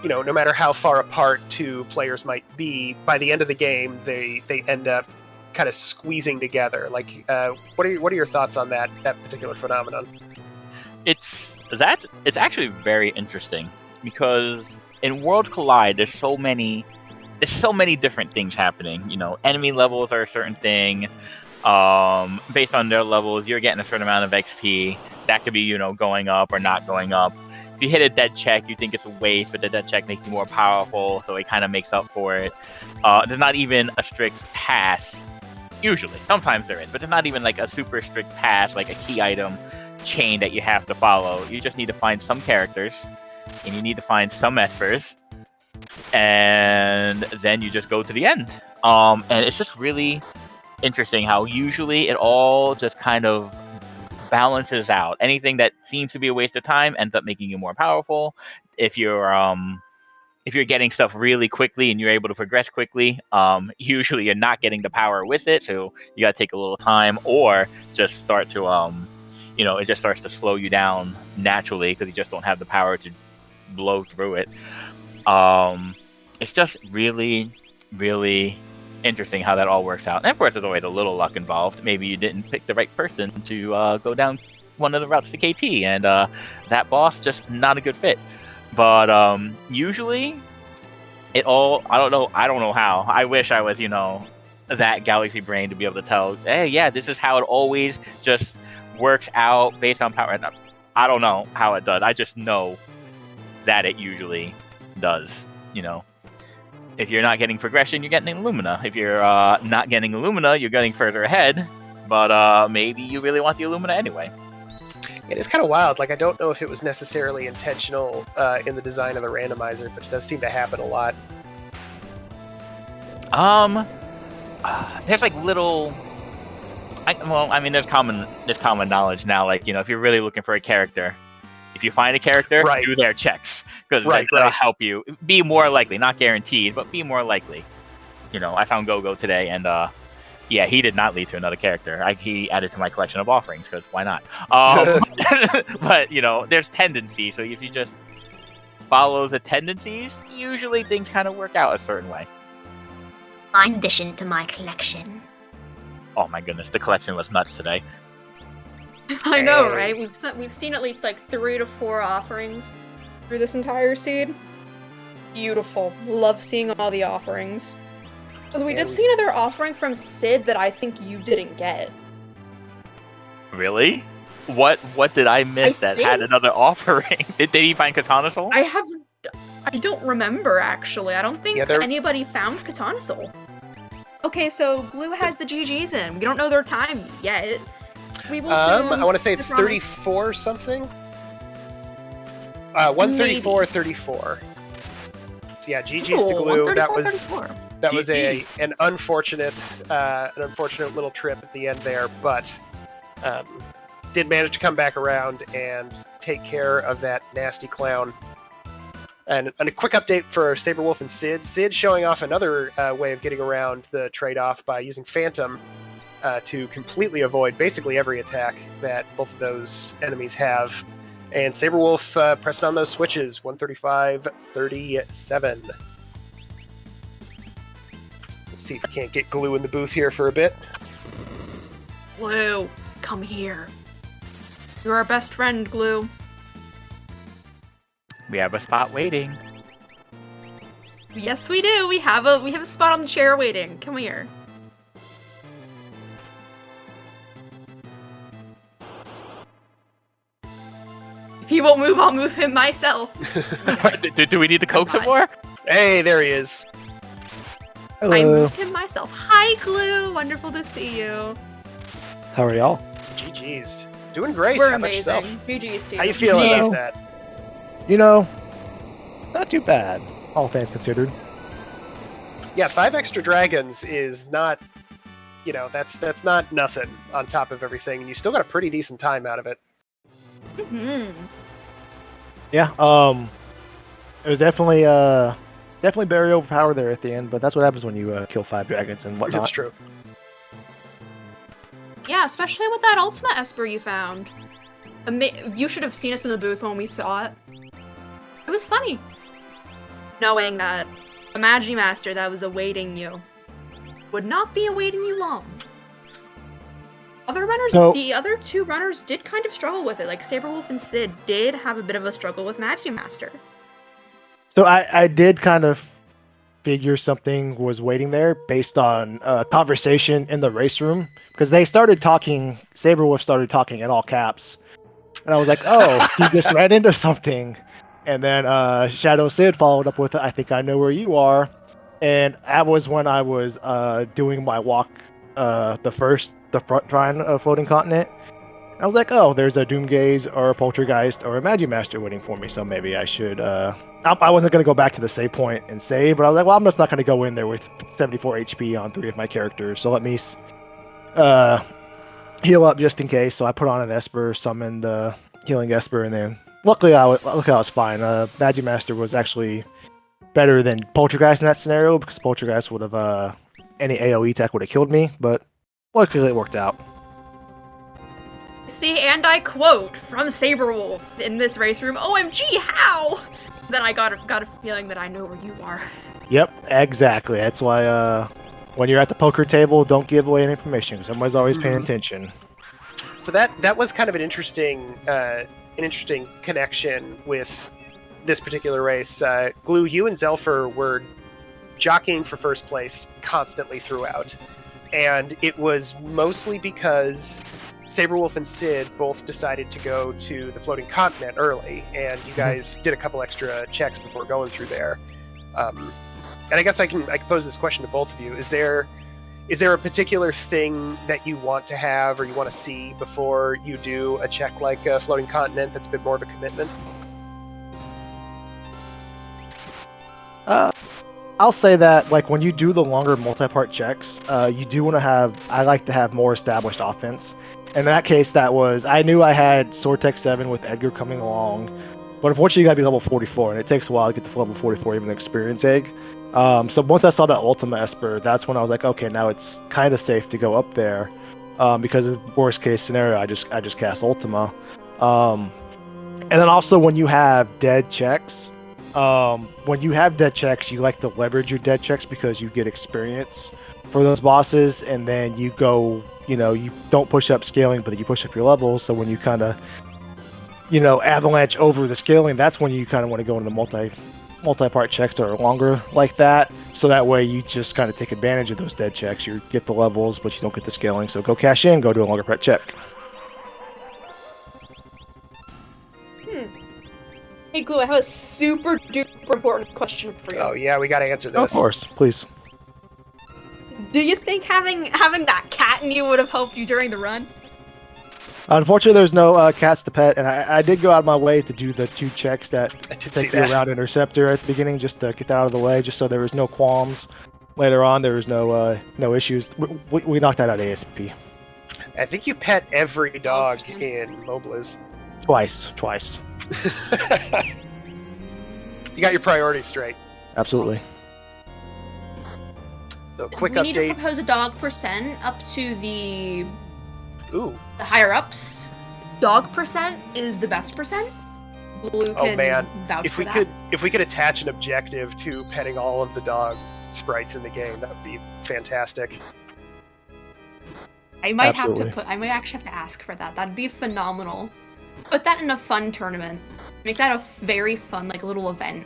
no matter how far apart two players might be, by the end of the game, they end up kind of squeezing together. Like, what are your thoughts on that particular phenomenon? It's actually very interesting, because in World Collide, there's so many different things happening. Enemy levels are a certain thing. Based on their levels, you're getting a certain amount of XP. That could be, going up or not going up. If you hit a dead check, you think it's a waste, but the dead check makes you more powerful, so it kind of makes up for it. There's not even a strict pass. Usually. Sometimes there is, but there's not even like a super strict pass, like a key item chain that you have to follow. You just need to find some characters, and you need to find some espers, and then you just go to the end. And it's just really interesting how usually it all just kind of balances out. Anything that seems to be a waste of time ends up making you more powerful. If you're getting stuff really quickly and you're able to progress quickly, usually you're not getting the power with it, so you gotta take a little time, or just start to, it just starts to slow you down naturally because you just don't have the power to blow through it. It's just really, really interesting how that all works out. And of course, there's always a little luck involved. Maybe you didn't pick the right person to go down one of the routes to KT, and that boss just not a good fit. But usually, I don't know how. I wish I was, that galaxy brain to be able to tell, hey, yeah, this is how it always just works out based on power. I don't know how it does. I just know that it usually does, If you're not getting progression, you're getting Illumina. If you're not getting Illumina, you're getting further ahead. But maybe you really want the Illumina anyway. It is kind of wild. Like, I don't know if it was necessarily intentional in the design of the randomizer, but it does seem to happen a lot. There's like little. There's common knowledge now. Like, if you're really looking for a character, if you find a character, right, do their checks, because that'll help you be more likely. Not guaranteed, but be more likely. I found Go-Go today, and yeah, he did not lead to another character. He added to my collection of offerings, because why not? But, there's tendencies, so if you just follow the tendencies, usually things kind of work out a certain way. I'm addition to my collection. Oh my goodness, the collection was nuts today. I know, right? We've seen at least like 3 to 4 offerings through this entire seed. Beautiful. Love seeing all the offerings. Because we did see another offering from Sid that I think you didn't get. Really? What did I miss that had another offering? Did he find Katana Soul? I don't remember, actually. I don't think anybody found Katana Soul. Okay, so Glue has the GGs in. We don't know their time yet. We will soon. I want to say it's 34 something. 134.34. So yeah, GG's to Glue. That was 34. an unfortunate little trip at the end there, but did manage to come back around and take care of that nasty clown. And a quick update for Saberwolf and Sid. Sid showing off another way of getting around the trade-off by using Phantom to completely avoid basically every attack that both of those enemies have. And Saberwolf pressing on those switches, 135, 37. Let's see if I can't get Glue in the booth here for a bit. Glue, come here. You're our best friend, Glue. We have a spot waiting. Yes, we do. We have a spot on the chair waiting. Come here. If he won't move, I'll move him myself. do we need to coax him more? Hey, there he is. I Hello. moved him myself. Hi, Glue. Wonderful to see you. How are y'all? GG's. Doing great. We're How about amazing. yourself? GG's, Steve. How you feeling No. about that? You know, not too bad, all things considered. Yeah, 5 extra dragons is not, that's not nothing on top of everything, and you still got a pretty decent time out of it. Mm-hmm. Yeah, it was definitely very overpowered there at the end, but that's what happens when you kill 5 dragons and whatnot. It's true. Yeah, especially with that Ultima Esper you found. You should have seen us in the booth when we saw it. It was funny. Knowing that a Magimaster that was awaiting you would not be awaiting you long. The other 2 runners did kind of struggle with it. Like Saberwolf and Sid did have a bit of a struggle with Magimaster. So I did kind of figure something was waiting there based on conversation in the race room, because they started talking, Saberwolf started talking in all caps. And I was like, oh, he just ran into something. And then Shadow Sid followed up with, I think I know where you are. And that was when I was doing my walk, the front trying of Floating Continent. I was like, oh, there's a Doomgaze or a Poltergeist or a Magimaster waiting for me, so maybe I should... I wasn't going to go back to the save point and save, but I was like, well, I'm just not going to go in there with 74 HP on 3 of my characters, so let me heal up just in case. So I put on an Esper, summoned the Healing Esper, and then luckily I was fine. Magimaster was actually better than Poltergeist in that scenario, because Poltergeist would have... any AoE attack would have killed me, but luckily it worked out. See, and I quote from Saberwolf in this race room, OMG, how? Then I got a feeling that I know where you are. Yep, exactly. That's why when you're at the poker table, don't give away any information, because somebody's always paying attention. So that was kind of an interesting connection with this particular race. Glue, you and Zelfer were jockeying for first place constantly throughout, and it was mostly because Saberwolf and Sid both decided to go to the Floating Continent early, and you guys did a couple extra checks before going through there. And I guess I can pose this question to both of you: Is there a particular thing that you want to have or you want to see before you do a check like Floating Continent that's a bit more of a commitment? I'll say that, like, when you do the longer multi-part checks, you do want to have... I like to have more established offense. In that case, I knew I had Sword Tech 7 with Edgar coming along, but unfortunately you gotta be level 44, and it takes a while to get to level 44, even an experience egg. So once I saw that Ultima Esper, that's when I was like, okay, now it's kind of safe to go up there, because in worst case scenario, I just cast Ultima. And then also when you have dead checks, you like to leverage your dead checks because you get experience for those bosses, and then you go, you don't push up scaling, but you push up your levels. So when you kind of, avalanche over the scaling, that's when you kind of want to go into the multi-part checks that are longer like that. So that way you just kind of take advantage of those dead checks. You get the levels, but you don't get the scaling. So go cash in, go do a longer part check. Hey, Glue, I have a super duper important question for you. Oh yeah, we got to answer this. Of course, please. Do you think having that cat in you would have helped you during the run? Unfortunately, there's no cats to pet, and I did go out of my way to do the 2 checks that I did see take you that. around Interceptor at the beginning, just to get that out of the way, just so there was no qualms. Later on, there was no issues. We knocked that out ASP. I think you pet every dog in Mobliz. Twice. You got your priorities straight. Absolutely. So quick we need to update. propose a dog percent up to the Ooh, higher ups. Dog percent is the best percent. Blue oh can man! vouch If for we that. could attach an objective to petting all of the dog sprites in the game, that would be fantastic. I might Absolutely. I might actually have to ask for that. That'd be phenomenal. Put that in a fun tournament. Make that a very fun, like, little event.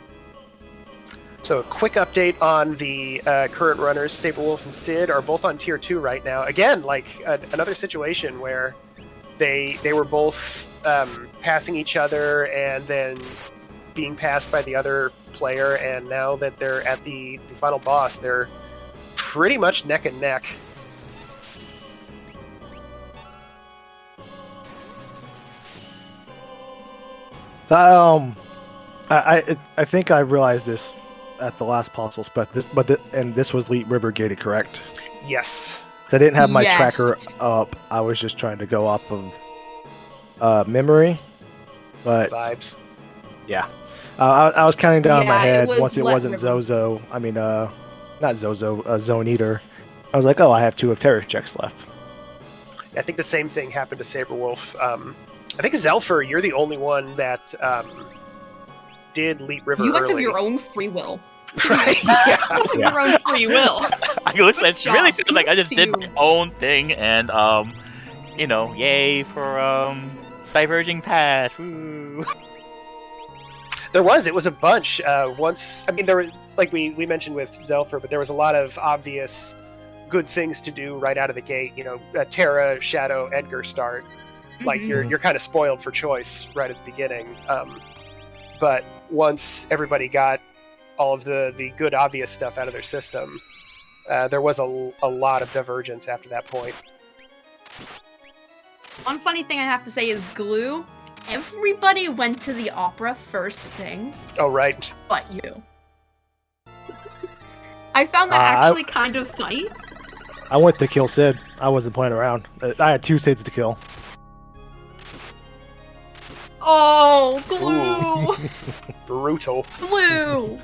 So a quick update on the current runners. Saberwolf and Sid are both on tier 2 right now. Again, like another situation where they were both passing each other and then being passed by the other player, and now that they're at the final boss, they're pretty much neck and neck. So, I think I realized this at the last possible spec. This was Leet River gated, correct? Yes. So I didn't have my Yes. tracker up. I was just trying to go off of memory, but Vibes. yeah, I was counting down in my Yeah, it head was once it Let wasn't River. Zozo. I mean, not Zozo, Zone Eater. I was like, oh, I have 2 of Terror checks left. I think the same thing happened to Saberwolf. I think Zelfer, you're the only one that did Leet River You went early. of your own free will. Right? Yeah. Your own free will. Listen, it job. really seems like I just Kudos did to my you. own thing, and yay for diverging path. Woo. It was a bunch. Once, I mean, there were, like we mentioned with Zelfer, but there was a lot of obvious good things to do right out of the gate. You know, Terra, Shadow, Edgar start. Like Mhm. you're kind of spoiled for choice right at the beginning. But once everybody got all of the good obvious stuff out of their system, there was a lot of divergence after that point. One funny thing I have to say is Glue. Everybody went to the opera first thing, Oh right. but you. I found that actually kind of funny. I went to kill Sid. I wasn't playing around. I had 2 Sids to kill. Oh, Glue! Brutal. Glue!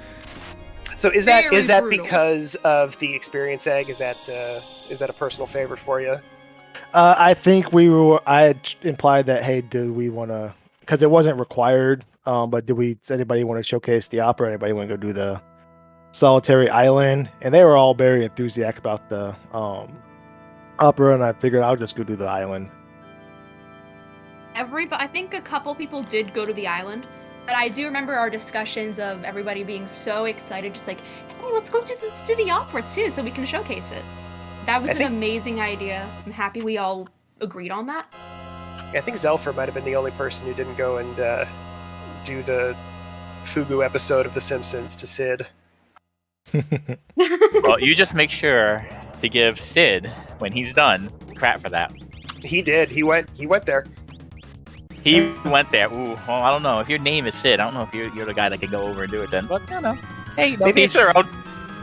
So is that Very brutal. because of the experience egg? Is that a personal favorite for you? I think I had implied that, hey, do we want to, because it wasn't required, but does anybody want to showcase the opera? Anybody want to go do the solitary island? And they were all very enthusiastic about the opera, and I figured I'll just go do the island. I think a couple people did go to the island, but I do remember our discussions of everybody being so excited, just like, hey, let's do the opera too, so we can showcase it. That was an amazing idea. I'm happy we all agreed on that. I think Zelfer might have been the only person who didn't go and do the Fugu episode of The Simpsons to Sid. Well, you just make sure to give Sid, when he's done, crap for that. He did. He went there. He went there. Ooh, well, I don't know. If your name is Sid, I don't know if you're the guy that can go over and do it then. But, you know. Hey, no, Maybe each their own.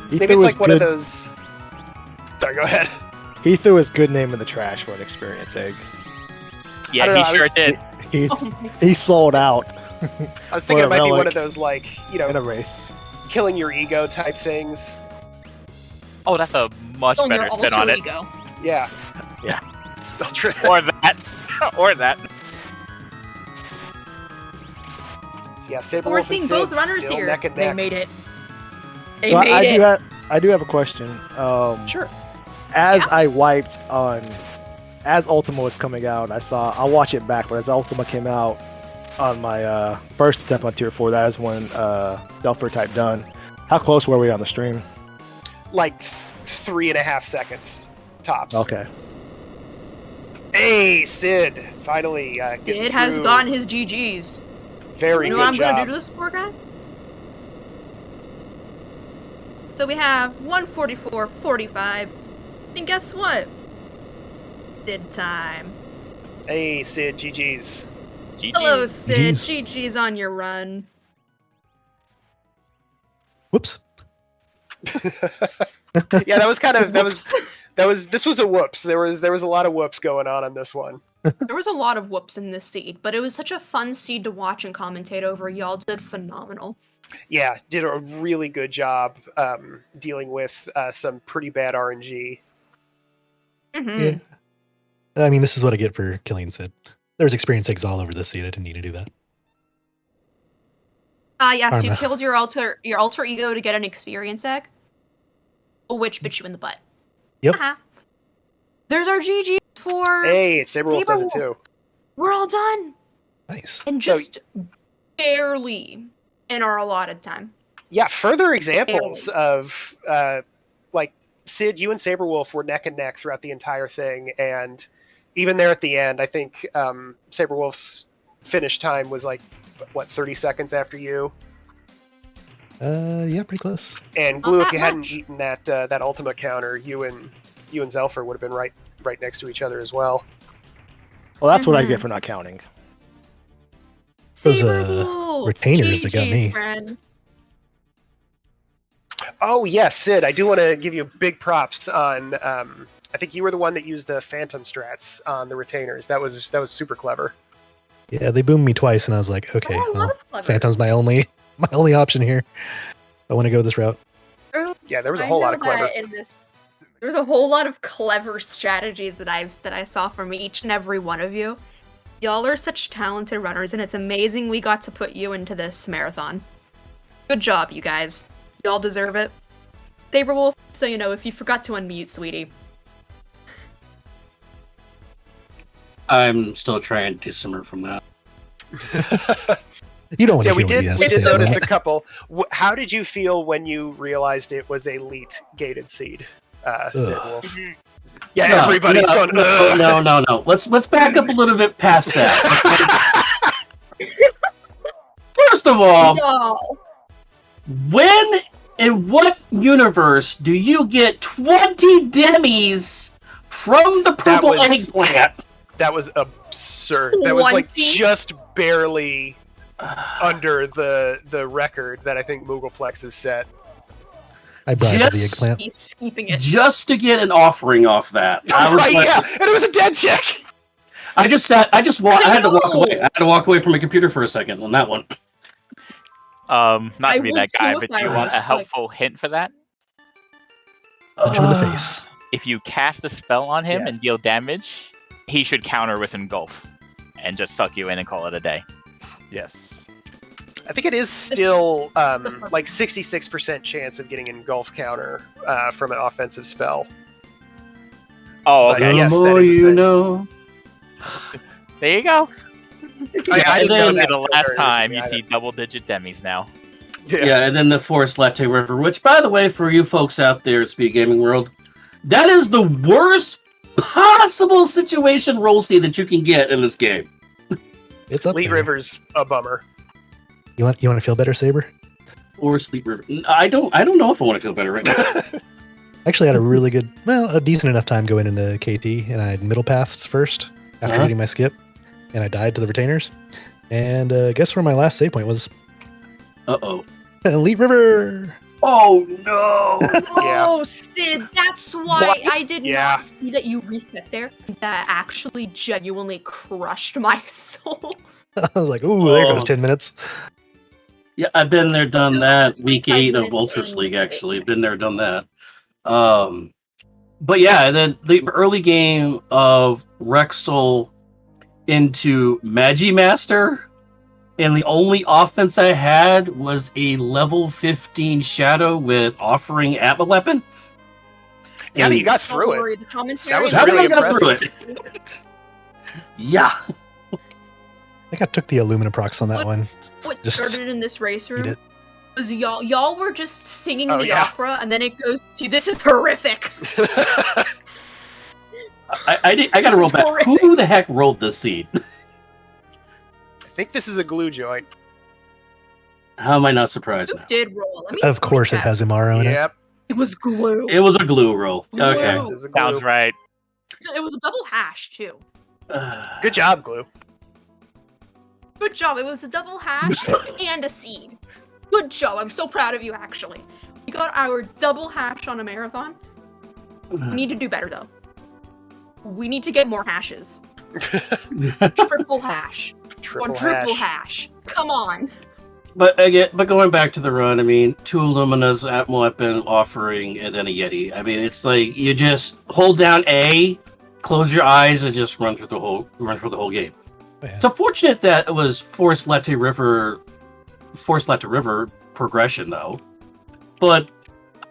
Maybe it's like one of those. Sorry, go ahead. He threw his good name in the trash for an experience egg. Yeah, he sure did. He sold out I was thinking it a might be one relic of those, like, you in a know, race. killing your ego type things. Oh, that's a much On your better spin on alter it. ego. Yeah. Yeah. Ultra. Or that. Or that. So yeah, We're Saberwolf and seeing Sid both runners still here. neck and They neck. made it. They So made it. I do have a question. Sure. As I wiped on, as Ultima was coming out, I'll watch it back, but as Ultima came out on my first attempt on Tier 4, that is when Delpher type done. How close were we on the stream? Like 3.5 seconds tops. Okay. Hey, Sid! Finally, getting Sid has through. gotten his GGs. Very You know good what I'm job. gonna do to this poor guy? So we have 144.45. And guess what? Sid time. Hey, Sid, GG's. GG. Hello, Sid. Jeez. GG's on your run. Whoops. Yeah, that was kind of this was a whoops. There was a lot of whoops going on this one. There was a lot of whoops in this seed, but it was such a fun seed to watch and commentate over. Y'all did phenomenal. Yeah, did a really good job dealing with some pretty bad RNG. Mm-hmm. Yeah. I mean, this is what I get for killing Sid. There's experience eggs all over the seed. I didn't need to do that. Yes, you Karma. killed your alter ego to get an experience egg, which bit you in the butt. Yep. Uh-huh. There's our GG for. Hey, Saberwolf does it Saberwolf. too. We're all done, Nice. and just barely in our allotted time. Yeah, further examples of like Sid, you and Saberwolf were neck and neck throughout the entire thing, and even there at the end, I think Saberwolf's finish time was like what 30 seconds after you. Yeah, pretty close. And Glue, if that you hadn't much. eaten that ultimate counter, you and Zelfer would have been right next to each other as well. Well, that's what I Mhm. get for not counting. Those, Saberwolf, retainers that got GG's, me. friend. Oh yes, Sid, I do want to give you big props on. I think you were the one that used the Phantom strats on the retainers. That was super clever. Yeah, they boomed me twice, and I was like, okay, Oh, a lot well, of clever. Phantom's my only option here. I want to go this route. Yeah, there was a I whole lot know of clever. that in this, there was a whole lot of clever strategies that I saw from each and every one of you. Y'all are such talented runners, and it's amazing we got to put you into this marathon. Good job, you guys. Y'all deserve it. Saberwolf, so you know, if you forgot to unmute, sweetie. I'm still trying to simmer from that. You don't want Yeah, to we hear what he did has we to did say, notice a right? couple. How did you feel when you realized it was a elite gated seed, Sid Wolf? Yeah, No, everybody's no, going. No, "Ugh." no. Let's back up a little bit past that. First of all, Y'all. when in what universe do you get 20 demis from the purple was- eggplant? That was absurd. That was like 20? just barely under the record that I think Moogleplex has set. I bribed the Just- eggplant. He's keeping it. Just to get an offering off that. I was Right, like, yeah, and it was a dead check. I had to walk know. away. I had to walk away from my computer for a second on that one. Not I to be would that guy, too but if I do you want was a quick. helpful hint for that? Punch him in the face. If you cast a spell on him Yes. and deal damage, he should counter with Engulf and just suck you in and call it a day. Yes. I think it is still like 66% chance of getting an engulf counter from an offensive spell. Oh, But okay. yes, the that more is a you thing. know. There you go. I didn't know then- that the until last very time recently you either. see double-digit demis now. Yeah, and then the Forest Latte River, which, by the way, for you folks out there at Speed Gaming World, that is the worst possible situation roll seed that you can get in this game. It's up Leet there. River's a bummer. You want to feel better, Saber? Or Sleep River. I don't know if I want to feel better right now. Actually, I had a really good, a decent enough time going into KT, and I had middle paths first after Uh-huh. hitting my skip, and I died to the retainers. And guess where my last save point was? Uh-oh. Elite River. Oh, no! Yeah. Oh, Sid, that's why I did Yeah. not see that you reset there. That actually genuinely crushed my soul. I was like, ooh, there Oh. goes 10 minutes. Yeah, I've been there, done So, that. it's Week 25 8 of minutes Ultras in. League, actually. Been there, done that. But yeah, and then the early game of Rexel into Magimaster, and the only offense I had was a level 15 Shadow with offering Atma Weapon. Yeah, but you got Don't through it. worry, the commentary. That was How did really I get through impressive. it? Yeah. I think I took the Illuminoprox on that one. What Just started in this race eat room it. was y'all were just singing Oh, the yeah. opera, and then it goes to "This is horrific." I gotta This roll is back. horrific. Who the heck rolled this seed? I think this is a glue joint. How am I not surprised Who now? did roll? Let me Of course, it recap. has Imaro in it. Yep. It was glue. It was a glue roll. Okay. Glue. This is a glue. Sounds right. It was a double hash too. Good job, Glue. Good job. It was a double hash and a seed. Good job. I'm so proud of you, actually. We got our double hash on a marathon. We need to do better, though. We need to get more hashes. Triple hash. Quadruple hash. Come on. But going back to the run, I mean, 2 Illumina's at weapon offering, and then a Yeti. I mean, it's like you just hold down A, close your eyes, and just run through the whole game. Oh, yeah. It's unfortunate that it was forced let to river progression though. But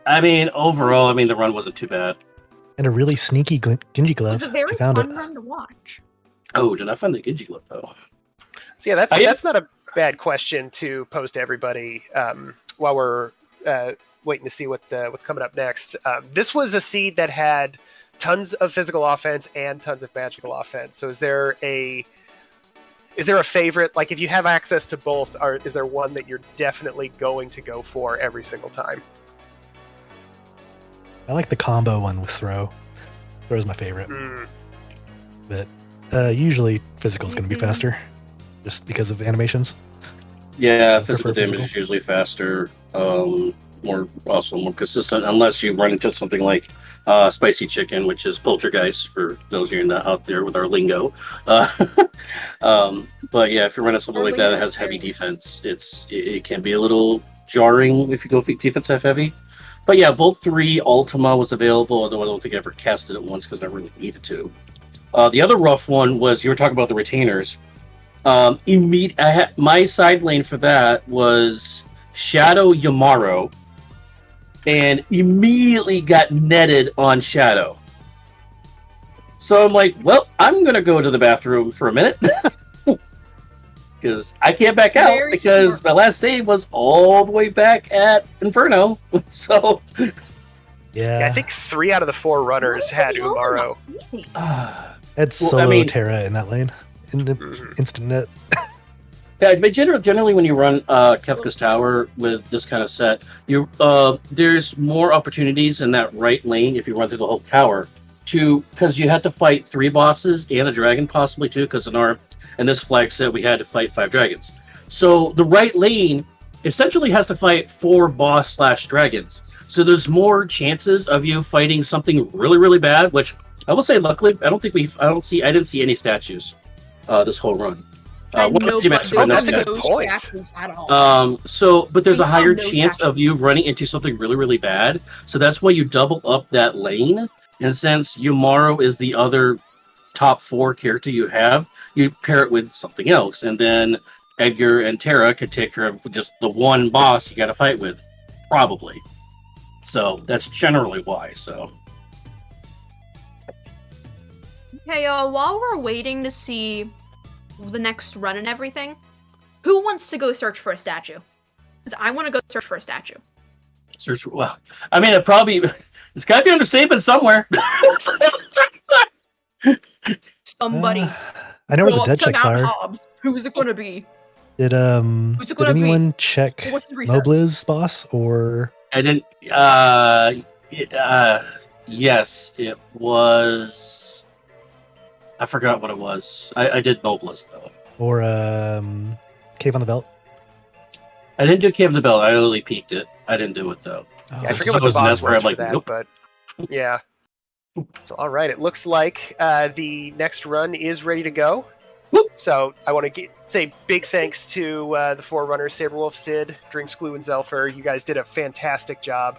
I mean, overall, I mean, the run wasn't too bad. And a really sneaky Genji It glove. was a very I found fun it. run to watch. Oh, did I find the Genji glove though? So yeah, that's not a bad question to pose to everybody while we're waiting to see what's coming up next. This was a seed that had tons of physical offense and tons of magical offense. So is there a favorite? Like, if you have access to both, is there one that you're definitely going to go for every single time? I like the combo one with throw. Throw's my favorite. But usually physical's going to be faster, just because of animations. Yeah, I prefer physical damage is usually faster, more consistent, unless you run into something like spicy chicken, which is poltergeist for those of you not out there with our lingo. But yeah, if you run into something like that has heavy defense, it can be a little jarring if you go defense heavy. But yeah, Bolt 3 Ultima was available, although I don't think I ever casted it once because I really needed to. The other rough one was, you were talking about the retainers. My side lane for that was Shadow Yamaro, and immediately got netted on Shadow. So I'm like, well, I'm going to go to the bathroom for a minute. Because I can't back out, because my last save was all the way back at Inferno. So, yeah, I think 3 out of the 4 runners had Umaro. Had solo Terra in that lane. In the instant net. Yeah, but generally when you run Kefka's Tower with this kind of set, there's more opportunities in that right lane if you run through the whole tower, because you had to fight 3 bosses and a dragon possibly too, because in this flag set we had to fight 5 dragons. So the right lane essentially has to fight 4 boss/dragons. So there's more chances of you fighting something really, really bad, which I will say, luckily, I didn't see any statues this whole run. That's a good point. But there's a higher chance of you running into something really, really bad. So that's why you double up that lane. And since Yumaro is the other top 4 character you have, you pair it with something else. And then Edgar and Terra could take care of just the one boss you got to fight with, probably. So that's generally why. So. Okay, while we're waiting to see the next run and everything, who wants to go search for a statue? Because I want to go search for a statue. Well, I mean, it's got to be under statement somewhere. Somebody. I know where the dead checks are. Who's it going to be? Did anyone check Mobliz's boss, or? I didn't. Yes, it was. I forgot what it was. I did Mobliz though. Or Cave on the Belt. I didn't do Cave on the Belt. I only peeked it. I didn't do it though. Yeah, I forget what the boss was for that, but yeah. So all right, it looks like the next run is ready to go. So I want to say big thanks to the 4 runners, Saberwolf, Sid, Drinks, Glue, and Zelfer. You guys did a fantastic job.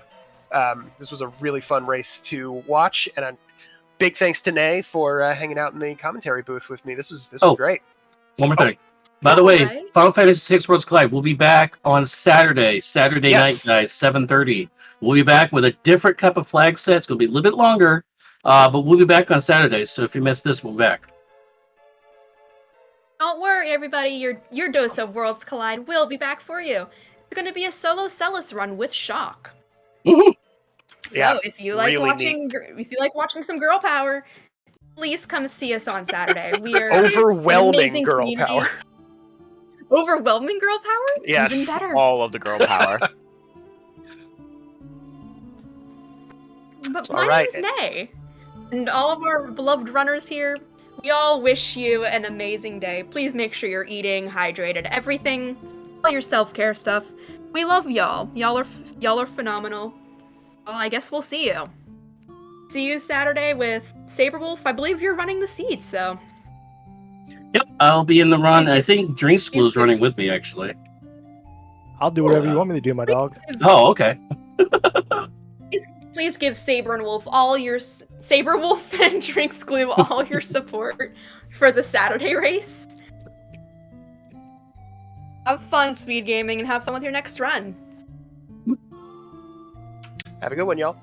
This was a really fun race to watch, and a big thanks to Nay for hanging out in the commentary booth with me. This was great. One more thing. By the way, Final Fantasy VI Worlds Collide will be back on Saturday night, guys, 7:30. We'll be back with a different type of flag set. It's going to be a little bit longer, but we'll be back on Saturday. So if you missed this, we'll be back. Don't worry, everybody. Your dose of Worlds Collide will be back for you. It's going to be a solo Celis run with Shock. Mm-hmm. So if you like watching some girl power, please come see us on Saturday. We are overwhelming girl community. Power. Overwhelming girl power? Yes, even better. All of the girl power. But my name's Nay, and all of our beloved runners here We all wish you an amazing day. Please make sure you're eating, hydrated, everything, all your self-care stuff. We love y'all. Y'all are phenomenal. Well, I guess we'll see you. See you Saturday with Saberwolf. I believe you're running the seat, so. Yep, I'll be in the run. Please I give- think Drinks please Blue's give- running with me, actually. I'll do whatever you want me to do, my dog. Oh, okay. Please give Saber and Wolf all your Saberwolf and Drinks Glue all your support for the Saturday race. Have fun, speed gaming, and have fun with your next run. Have a good one, y'all.